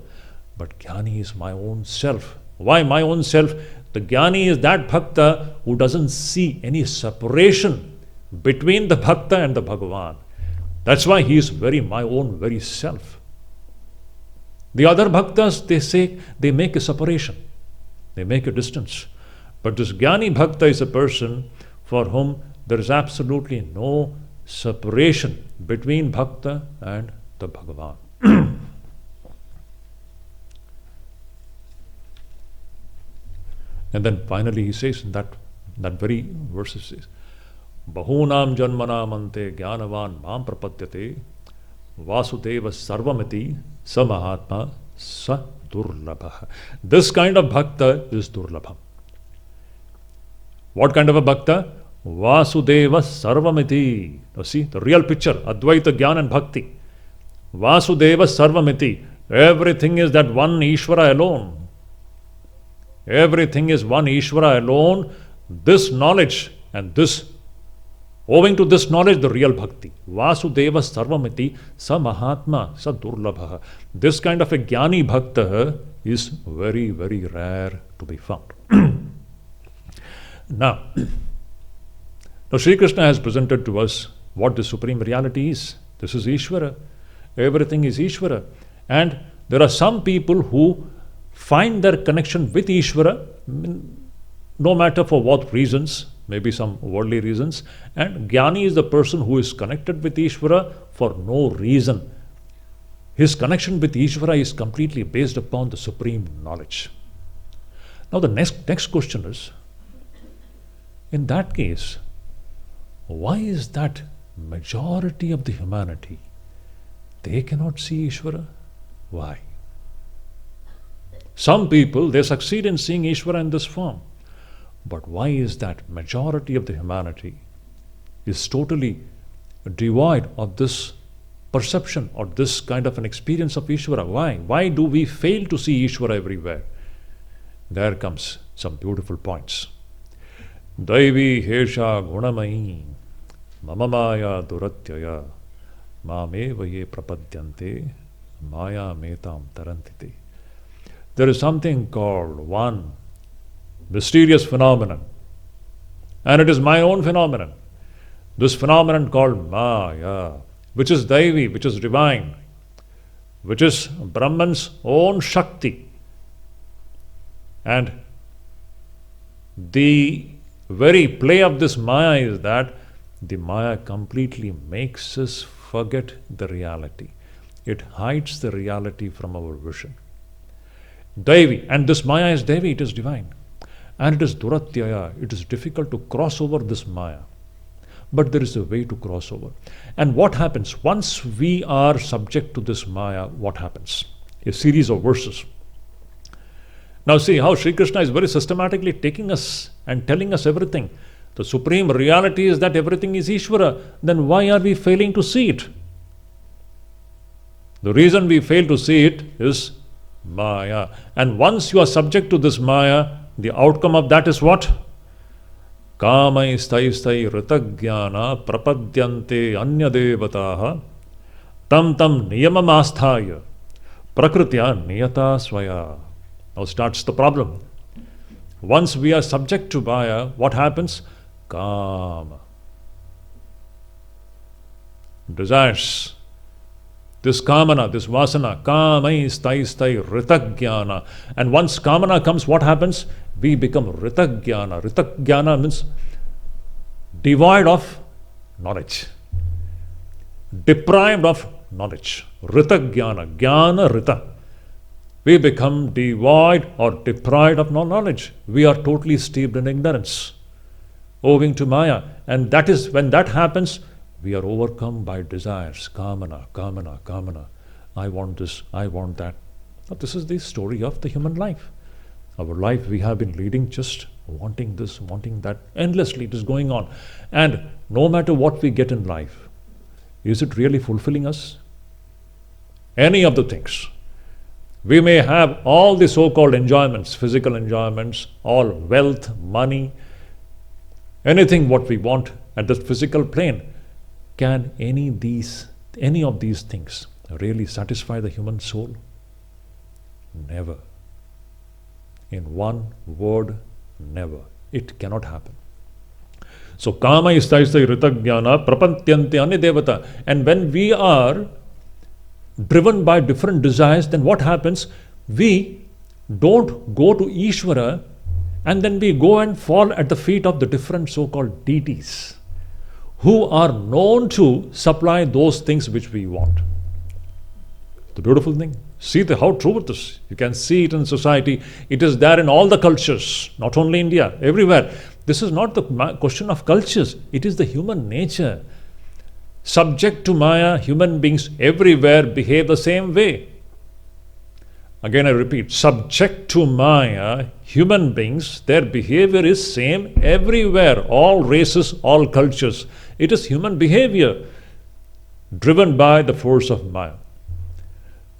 But Jnani is my own self. Why my own self? The Jnani is that bhakta who doesn't see any separation between the bhakta and the Bhagavan. That's why he is my own very self. The other bhaktas, they say, they make a separation. They make a distance. But this Jnani bhakta is a person for whom there is absolutely no separation between bhakta and the Bhagavan. And then finally he says in that very verse, he says, Bahunam janmanam ante jnanavan mam prapadyate vasudeva sarvamiti sa mahatma sa durlabha. This kind of bhakta is durlabham. What kind of a bhakta? Vasudeva sarvamiti. Now see, the real picture, Advaita, Jnana and Bhakti. Vasudeva sarvamiti. Everything is that one Ishvara alone. Everything is one Ishvara alone. This knowledge and this, owing to this knowledge, the real bhakti. Vasudeva sarvamiti sa mahatma sa durlabha. This kind of a Jnani bhakta is very, very rare to be found. Now, Now, Sri Krishna has presented to us what the supreme reality is. This is Ishvara. Everything is Ishvara. And there are some people who find their connection with Ishvara, no matter for what reasons, maybe some worldly reasons. And Jnani is the person who is connected with Ishvara for no reason. His connection with Ishvara is completely based upon the supreme knowledge. Now, the next question is, in that case, why is that majority of the humanity, they cannot see Ishvara? Why? Some people, they succeed in seeing Ishvara in this form. But why is that majority of the humanity is totally devoid of this perception or this kind of an experience of Ishvara? Why? Why do we fail to see Ishvara everywhere? There comes some beautiful points. Daivi hesha gunamayi mama maya duratyaya mameva ye prapadyante maya metam tarantite. There is something called one mysterious phenomenon, and it is my own phenomenon. This phenomenon called Maya, which is Daivi, which is divine, which is Brahman's own Shakti. And the very play of this Maya is that the Maya completely makes us forget the reality. It hides the reality from our vision. Daivi, and this Maya is Daivi, it is divine. And it is Duratyaya, it is difficult to cross over this Maya. But there is a way to cross over. And what happens? Once we are subject to this Maya, what happens? A series of verses. Now see how Sri Krishna is very systematically taking us and telling us everything. The supreme reality is that everything is Ishvara. Then why are we failing to see it? The reason we fail to see it is Maya. And once you are subject to this Maya, the outcome of that is what? Kamai stai ritagyana prapadyante anya devataha tam niyamamasthaya prakritya niyata swaya. Now starts the problem. Once we are subject to Maya, what happens? Kama. Desires. This kamana, this vasana, kamai stai ritagyana. And once kamana comes, what happens? We become ritagyana. Ritagyana means devoid of knowledge, deprived of knowledge. Ritagyana, jnana rita. We become devoid or deprived of knowledge. We are totally steeped in ignorance, owing to Maya. And that is when that happens, we are overcome by desires. Kamana, kamana, kamana. I want this, I want that. Now, this is the story of the human life. Our life we have been leading just wanting this, wanting that. Endlessly it is going on. And no matter what we get in life, is it really fulfilling us? Any of the things. We may have all the so-called enjoyments, physical enjoyments, all wealth, money, anything what we want at the physical plane. Can any of these things really satisfy the human soul? Never. In one word, never. It cannot happen. So, kama istaistai ritagyana prapantyante anidevata. And when we are driven by different desires, then what happens? We don't go to Ishvara, and then we go and fall at the feet of the different so-called deities who are known to supply those things which we want. The beautiful thing. See how true it is. You can see it in society. It is there in all the cultures, not only India, everywhere. This is not the question of cultures. It is the human nature. Subject to Maya, human beings everywhere behave the same way. Again I repeat, subject to Maya, human beings, their behavior is same everywhere. All races, all cultures. It is human behavior driven by the force of Maya.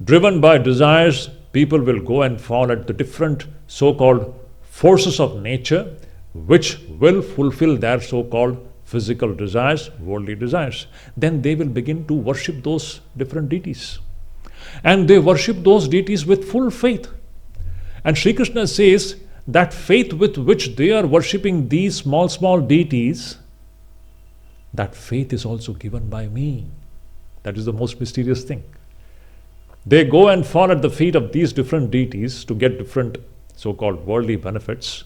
Driven by desires, people will go and fall at the different so-called forces of nature which will fulfill their so-called physical desires, worldly desires. Then they will begin to worship those different deities. And they worship those deities with full faith. And Sri Krishna says that faith with which they are worshipping these small deities that faith is also given by me. That is the most mysterious thing. They go and fall at the feet of these different deities to get different so-called worldly benefits.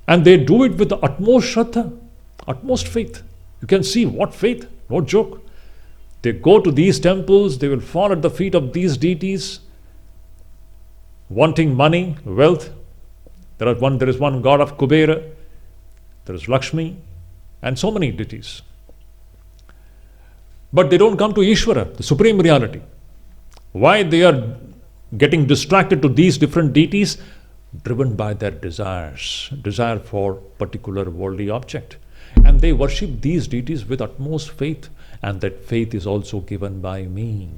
And they do it with the utmost shraddha, utmost faith. You can see what faith, no joke. They go to these temples, they will fall at the feet of these deities, wanting money, wealth. There is one god of Kubera, there is Lakshmi, and so many deities. But they don't come to Ishvara, the supreme reality. Why? They are getting distracted to these different deities, driven by their desire for particular worldly object. And they worship these deities with utmost faith, and that faith is also given by me.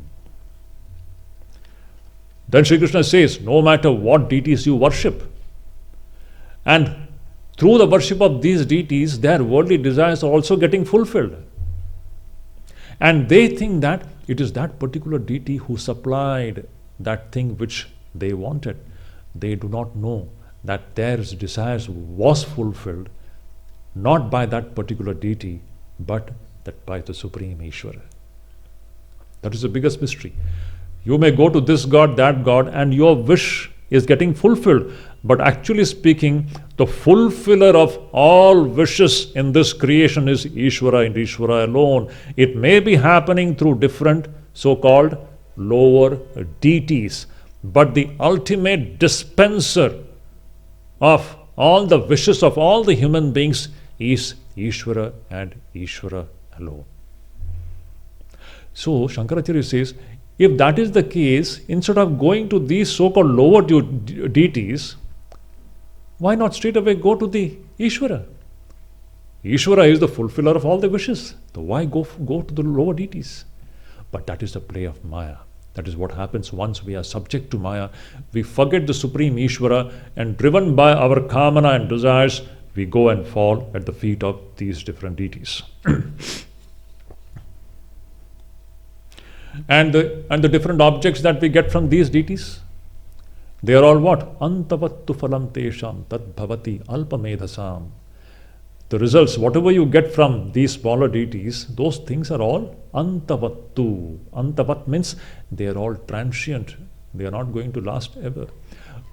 Then Sri Krishna says, no matter what deities you worship, and through the worship of these deities, their worldly desires are also getting fulfilled. And they think that it is that particular deity who supplied that thing which they wanted. They do not know that their desires was fulfilled not by that particular deity, but that by the Supreme Ishvara. That is the biggest mystery. You may go to this god, that god, and your wish is getting fulfilled. But actually speaking, the fulfiller of all wishes in this creation is Ishvara and Ishvara alone. It may be happening through different so-called lower deities, but the ultimate dispenser of all the wishes of all the human beings is Ishvara and Ishvara alone. So Shankaracharya says, if that is the case, instead of going to these so-called lower deities, why not straight away go to the Ishvara? Ishvara is the fulfiller of all the wishes. So why go to the lower deities? But that is the play of Maya. That is what happens once we are subject to Maya. We forget the Supreme Ishvara, and driven by our kamana and desires, we go and fall at the feet of these different deities. And the different objects that we get from these deities, they are all what? Antavattu phalam tesham tad bhavati alpamedhasam. The results, whatever you get from these smaller deities, those things are all antavattu. Antavat means they are all transient. They are not going to last ever.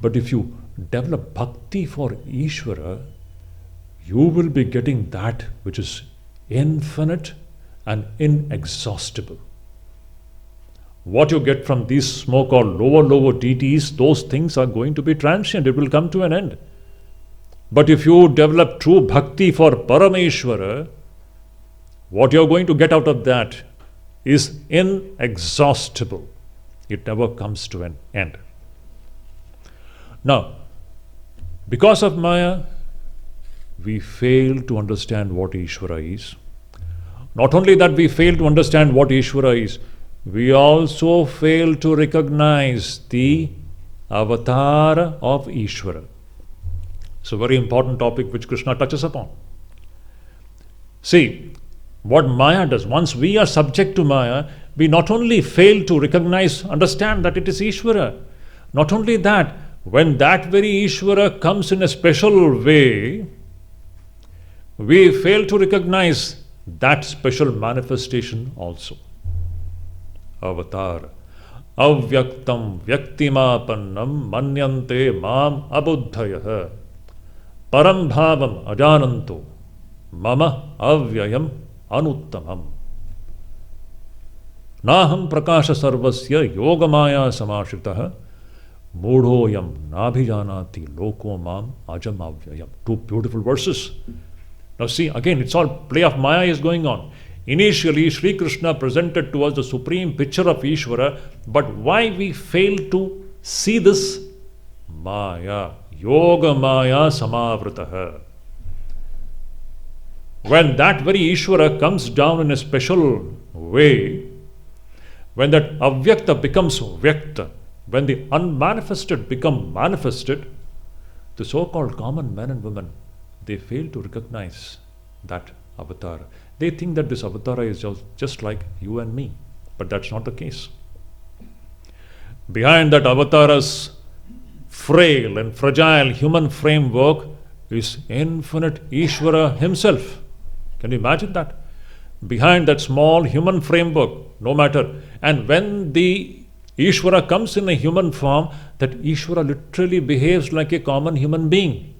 But if you develop bhakti for Ishvara, you will be getting that which is infinite and inexhaustible. What you get from these so-called lower deities, those things are going to be transient. It will come to an end. But if you develop true bhakti for Parameshwara, what you are going to get out of that is inexhaustible. It never comes to an end. Now, because of Maya, we fail to understand what Ishvara is. Not only that we fail to understand what Ishvara is, we also fail to recognize the avatar of Ishvara. It's a very important topic which Krishna touches upon. See, what Maya does, once we are subject to Maya, we not only fail to recognize, understand that it is Ishvara, not only that, when that very Ishvara comes in a special way, we fail to recognize that special manifestation also. Avatar. Avyaktam vyaktimapannam manyante mam abuddhayah param bhavam ajananto mama avyayam anuttamam naham prakasha sarvasya yogamaya samashritah mudhoyam nabhijanati loko mam ajam avyayam. Two beautiful verses. Now see, again, it's all play of Maya is going on. Initially, Sri Krishna presented to us the supreme picture of Ishvara, but why we fail to see this? Maya, Yoga Maya Samavritah. When that very Ishvara comes down in a special way, when that Avyakta becomes Vyakta, when the unmanifested become manifested, the so-called common men and women, they fail to recognize that avatar. They think that this avatar is just like you and me, but that's not the case. Behind that avatar's frail and fragile human framework is infinite Ishvara himself. Can you imagine that? behind that small human framework, no matter. And when the Ishvara comes in a human form, that Ishvara literally behaves like a common human being.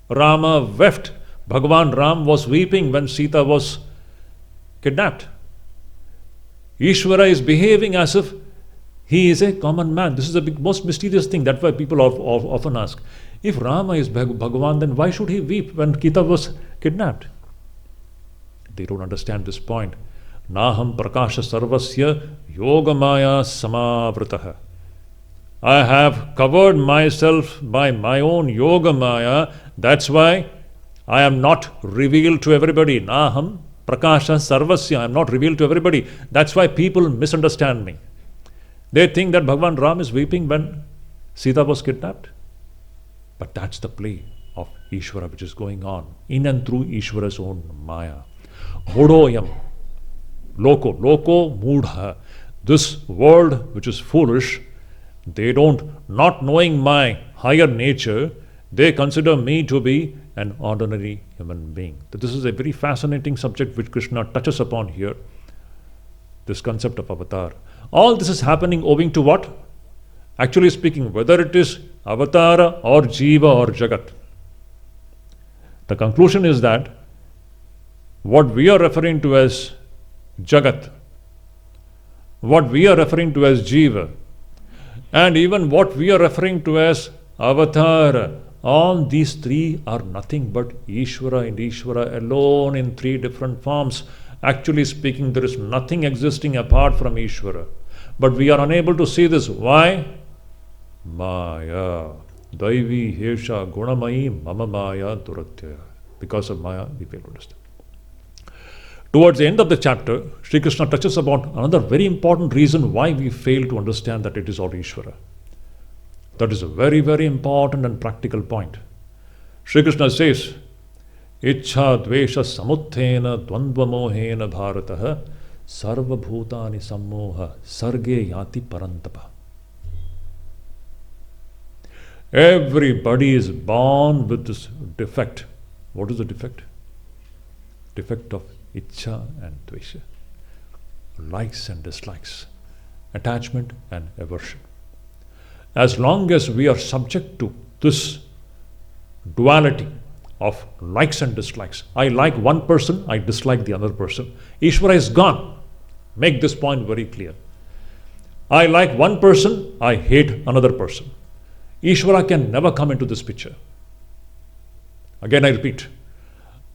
Rama wept. Bhagavan Ram was weeping when Sita was kidnapped. Ishvara is behaving as if he is a common man. This is the most mysterious thing. That's why people often ask, if Rama is Bhagavan, then why should he weep when Sita was kidnapped? They don't understand this point. Naham prakasha sarvasya yogamaya samavritah. I have covered myself by my own yogamaya. That's why I am not revealed to everybody. Naham prakasha sarvasya. I am not revealed to everybody. That's why people misunderstand me. They think that Bhagavan Ram is weeping when Sita was kidnapped. But that's the play of Ishvara which is going on in and through Ishvara's own Maya. Mudoyam. Loko mudha. This world which is foolish, they don't, not knowing my higher nature, they consider me to be an ordinary human being. This is a very fascinating subject which Krishna touches upon here. This concept of avatar. All this is happening owing to what? Actually speaking, whether it is avatara or jiva or jagat. The conclusion is that what we are referring to as jagat, what we are referring to as jiva, and even what we are referring to as avatara, all these three are nothing but Ishvara and Ishvara alone in three different forms. Actually speaking, there is nothing existing apart from Ishvara. But we are unable to see this. Why? Maya. Daivi hesha gunamayi mama maya duratyaya. Because of Maya, we fail to understand. Towards the end of the chapter, Sri Krishna touches upon another very important reason why we fail to understand that it is all Ishvara. That is a very, very important and practical point. Sri Krishna says, Ichha dvesha samuthena dvandvamohena bharataha sarva bhutani sammoha sarge yati parantapa. Everybody is born with this defect. What is the defect? Defect of Ichha and Dvesha. Likes and dislikes. Attachment and aversion. As long as we are subject to this duality of likes and dislikes, I like one person, I dislike the other person. Ishvara is gone. Make this point very clear. I like one person, I hate another person. Ishvara can never come into this picture. Again I repeat,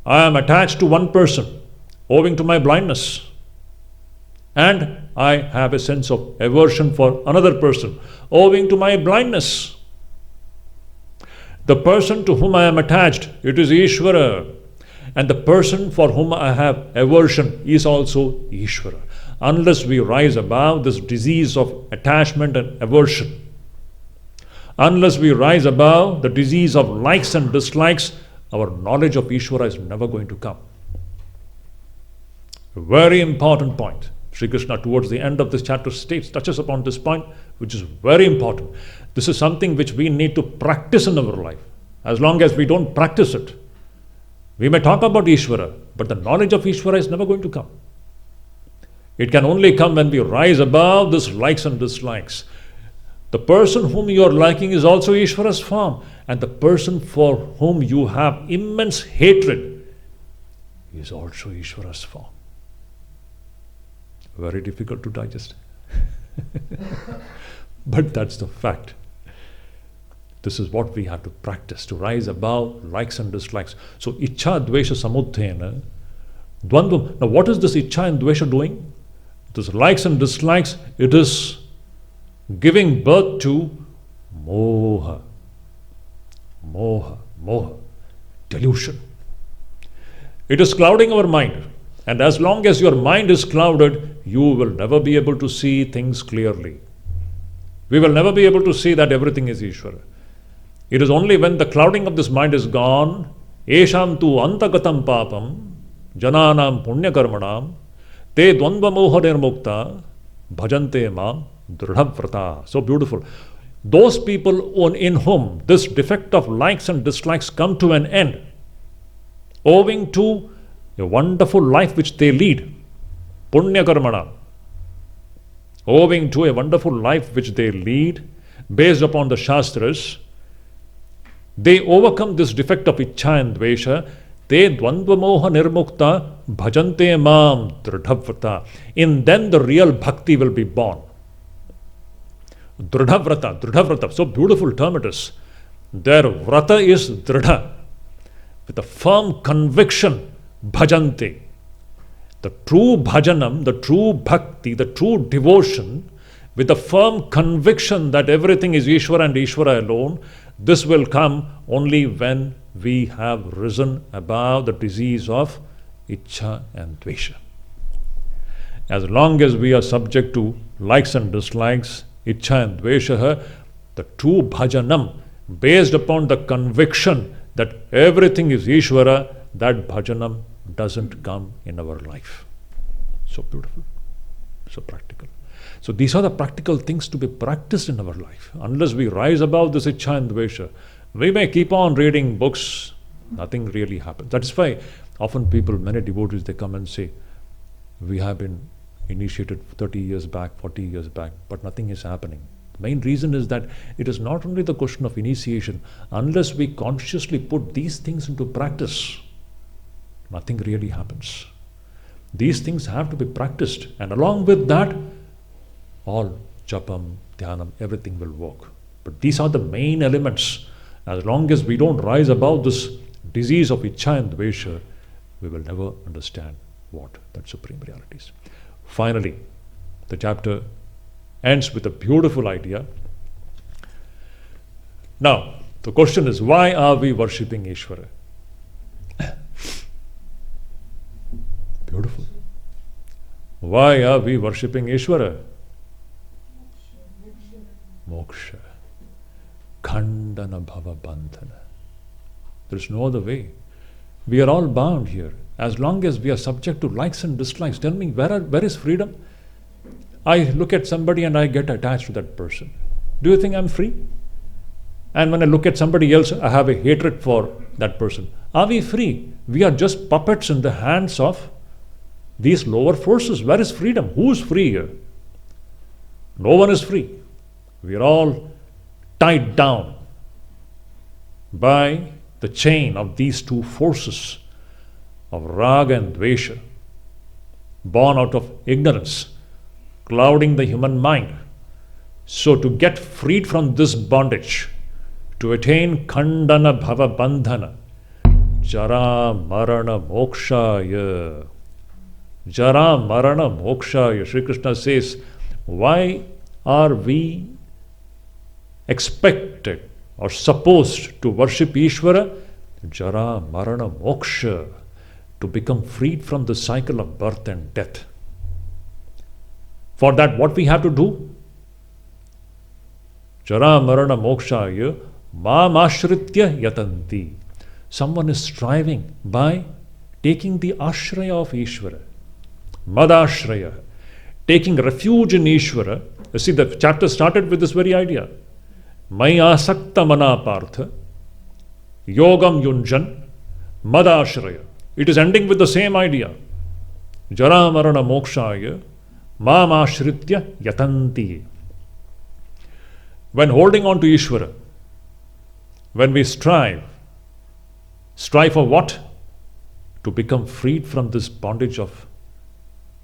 I am attached to one person owing to my blindness, and I have a sense of aversion for another person owing to my blindness. The person to whom I am attached, it is Ishvara, and the person for whom I have aversion is also Ishvara. Unless we rise above this disease of attachment and aversion, unless we rise above the disease of likes and dislikes, our knowledge of Ishvara is never going to come. A very important point. Sri Krishna towards the end of this chapter touches upon this point, which is very important. This is something which we need to practice in our life. As long as we don't practice it, we may talk about Ishvara, but the knowledge of Ishvara is never going to come. It can only come when we rise above this likes and dislikes. The person whom you are liking is also Ishvara's form, and the person for whom you have immense hatred is also Ishvara's form. Very difficult to digest. But that's the fact. This is what we have to practice, to rise above likes and dislikes. So, Ichha Dvesha Samudhena, Dvandvam. Now, what is this Ichha and Dvesha doing? This likes and dislikes, it is giving birth to Moha. Moha. Delusion. It is clouding our mind. And as long as your mind is clouded, you will never be able to see things clearly. We will never be able to see that everything is Ishvara. It is only when the clouding of this mind is gone, Esham tu antagatam papam, jananam punyakarmanam, te dvandva moha nirmukta, bhajante mam dridhavrata. So beautiful. Those people in whom this defect of likes and dislikes come to an end, owing to a wonderful life which they lead, punya karmana, owing to a wonderful life which they lead based upon the Shastras, they overcome this defect of Ichcha and Dvesha. Te dvandva moha nirmukta bhajante mam dridhavrata. In them the real bhakti will be born. Dridhavrata, so beautiful term it is. Their vrata is dridha, with a firm conviction, bhajante. The true bhajanam, the true bhakti, the true devotion, with a firm conviction that everything is Ishvara and Ishvara alone, this will come only when we have risen above the disease of Ichcha and Dvesha. As long as we are subject to likes and dislikes, Ichcha and Dvesha, the true bhajanam, based upon the conviction that everything is Ishvara, that bhajanam doesn't come in our life. So beautiful, so practical. So these are the practical things to be practiced in our life. Unless we rise above this Ichcha and Dvesha, we may keep on reading books, nothing really happens. That is why often people, many devotees, they come and say, we have been initiated 30 years back, 40 years back, but nothing is happening. The main reason is that it is not only the question of initiation. Unless we consciously put these things into practice, nothing really happens. These things have to be practiced, and along with that, all japam, dhyanam, everything will work. But these are the main elements. As long as we don't rise above this disease of Ichcha and Dvesha, we will never understand what that supreme reality is. Finally, the chapter ends with a beautiful idea. Now, the question is, why are we worshipping Ishvara? Beautiful. Why are we worshipping Ishvara? Moksha. Khandana bhava bandhana. There is no other way. We are all bound here. As long as we are subject to likes and dislikes, tell me, where is freedom? I look at somebody and I get attached to that person. Do you think I'm free? And when I look at somebody else, I have a hatred for that person. Are we free? We are just puppets in the hands of these lower forces. Where is freedom? Who is free here? No one is free. We are all tied down by the chain of these two forces of raga and dvesha, born out of ignorance, clouding the human mind. So to get freed from this bondage, to attain khandana bhava bandhana, jara marana mokshaya, jara marana mokshaya, Sri Krishna says, why are we expected or supposed to worship Ishvara? Jara marana moksha, to become freed from the cycle of birth and death. For that, what we have to do? Jara marana mokshaya mam ashritya yatanti. Someone is striving by taking the ashraya of Ishvara, madashraya, taking refuge in Ishvara. You see, the chapter started with this very idea. Maya sakta mana partha, yogam yunjan, madashraya. It is ending with the same idea. Jara marana mokshaya, mam ashritya yatanti. When holding on to Ishvara, when we strive for what? To become freed from this bondage of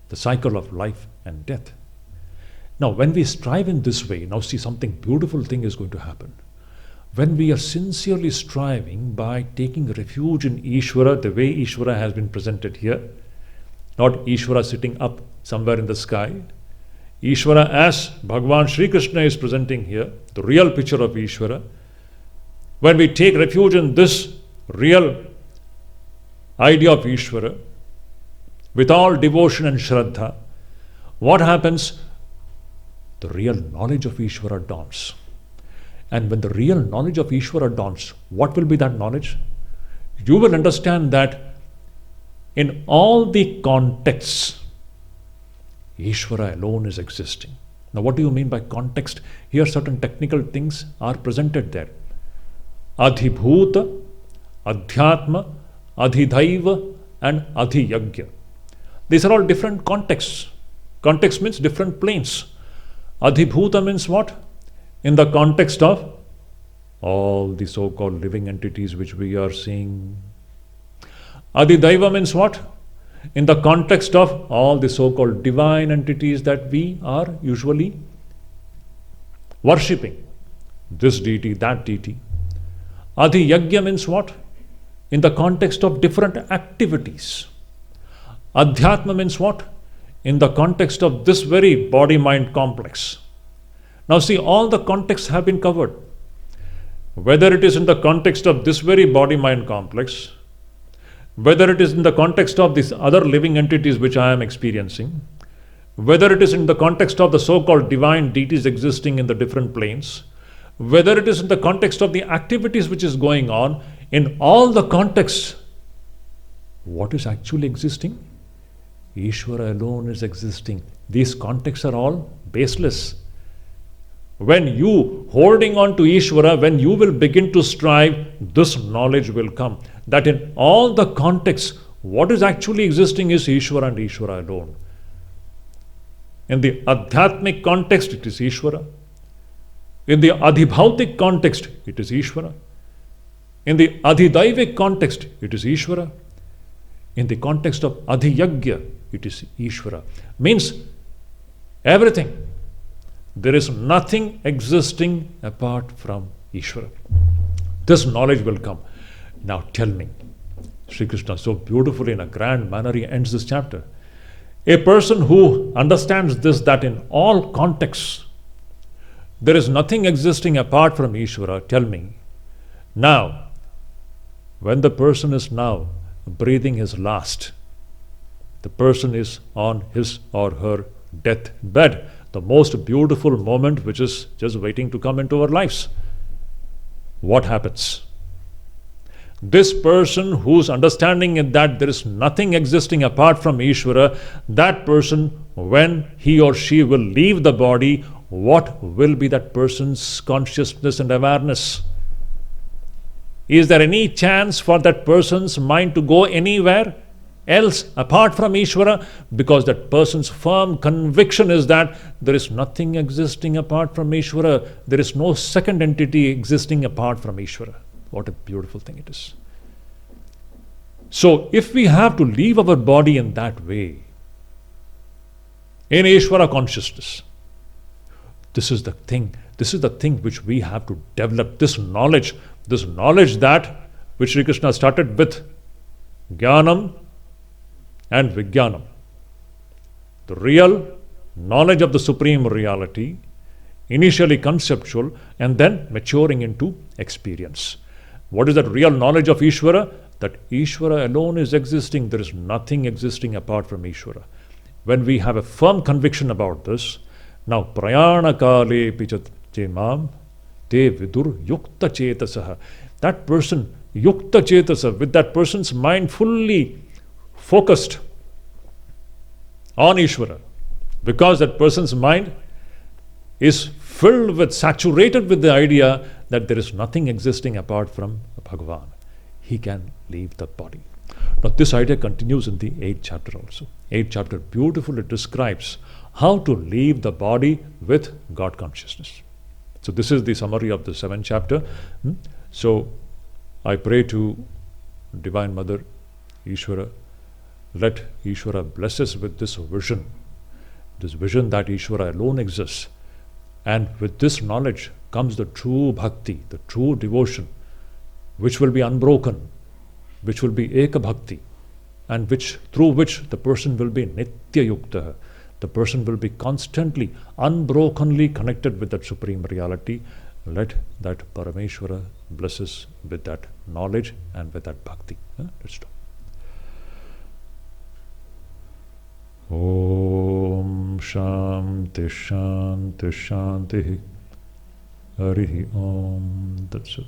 the cycle of life and death. Now, when we strive in this way, now see, something beautiful thing is going to happen. When we are sincerely striving by taking refuge in Ishvara, the way Ishvara has been presented here, not Ishvara sitting up somewhere in the sky, Ishvara as Bhagavan Sri Krishna is presenting here, the real picture of Ishvara. When we take refuge in this real idea of Ishvara, with all devotion and shraddha, what happens? The real knowledge of Ishvara dawns. And when the real knowledge of Ishvara dawns, what will be that knowledge? You will understand that in all the contexts, Ishvara alone is existing. Now, what do you mean by context? Here certain technical things are presented there. Adhibhuta, Adhyatma, Adhidaiva, and Adhyaksha. These are all different contexts. Context means different planes. Adhibhuta means what? In the context of all the so-called living entities which we are seeing. Adhidaiva means what? In the context of all the so-called divine entities that we are usually worshipping. This deity, that deity. Adhyaksha means what? In the context of different activities. Adhyatma means what? In the context of this very body-mind complex. Now see, all the contexts have been covered. Whether it is in the context of this very body-mind complex, whether it is in the context of these other living entities which I am experiencing, whether it is in the context of the so-called divine deities existing in the different planes, whether it is in the context of the activities which is going on, in all the contexts, what is actually existing? Ishvara alone is existing. These contexts are all baseless. When you holding on to Ishvara, when you will begin to strive, this knowledge will come. That in all the contexts, what is actually existing is Ishvara and Ishvara alone. In the Adhyatmic context, it is Ishvara. In the Adhibhautic context, it is Ishvara. In the Adhidaivic context, it is Ishvara. In the context of Adhyaksha, it is Ishvara. Means everything. There is nothing existing apart from Ishvara. This knowledge will come. Now tell me, Sri Krishna so beautifully in a grand manner he ends this chapter. A person who understands this, that in all contexts there is nothing existing apart from Ishvara, tell me, now, when the person is now breathing his last, the person is on his or her deathbed, the most beautiful moment which is just waiting to come into our lives. What happens? This person whose understanding is that there is nothing existing apart from Ishvara, that person, when he or she will leave the body, what will be that person's consciousness and awareness? Is there any chance for that person's mind to go anywhere else apart from Ishvara? Because that person's firm conviction is that there is nothing existing apart from Ishvara. There is no second entity existing apart from Ishvara. What a beautiful thing it is. So if we have to leave our body in that way, in Ishvara consciousness, this is the thing which we have to develop, this knowledge that which Sri Krishna started with Jnanam and Vijnanam. The real knowledge of the Supreme Reality, initially conceptual and then maturing into experience. What is that real knowledge of Ishvara? That Ishvara alone is existing. There is nothing existing apart from Ishvara. When we have a firm conviction about this, now prayana kale pichate mam te vidur yukta chetasaha. That person, yukta chetasa, with that person's mind fully focused on Ishvara, because that person's mind is filled with, saturated with the idea that there is nothing existing apart from Bhagavan, he can leave the body. Now this idea continues in the 8th chapter also. 8th chapter beautifully describes how to leave the body with God consciousness. So this is the summary of the 7th chapter. So I pray to Divine Mother Ishvara, let Ishvara bless us with this vision that Ishvara alone exists. And with this knowledge comes the true bhakti, the true devotion, which will be unbroken, which will be eka bhakti, and through which the person will be nitya yukta. The person will be constantly, unbrokenly connected with that Supreme Reality. Let that Parameshwara bless us with that knowledge and with that bhakti. Let's stop. Om Shanti Shanti Shanti Harihi Om Tat Sat.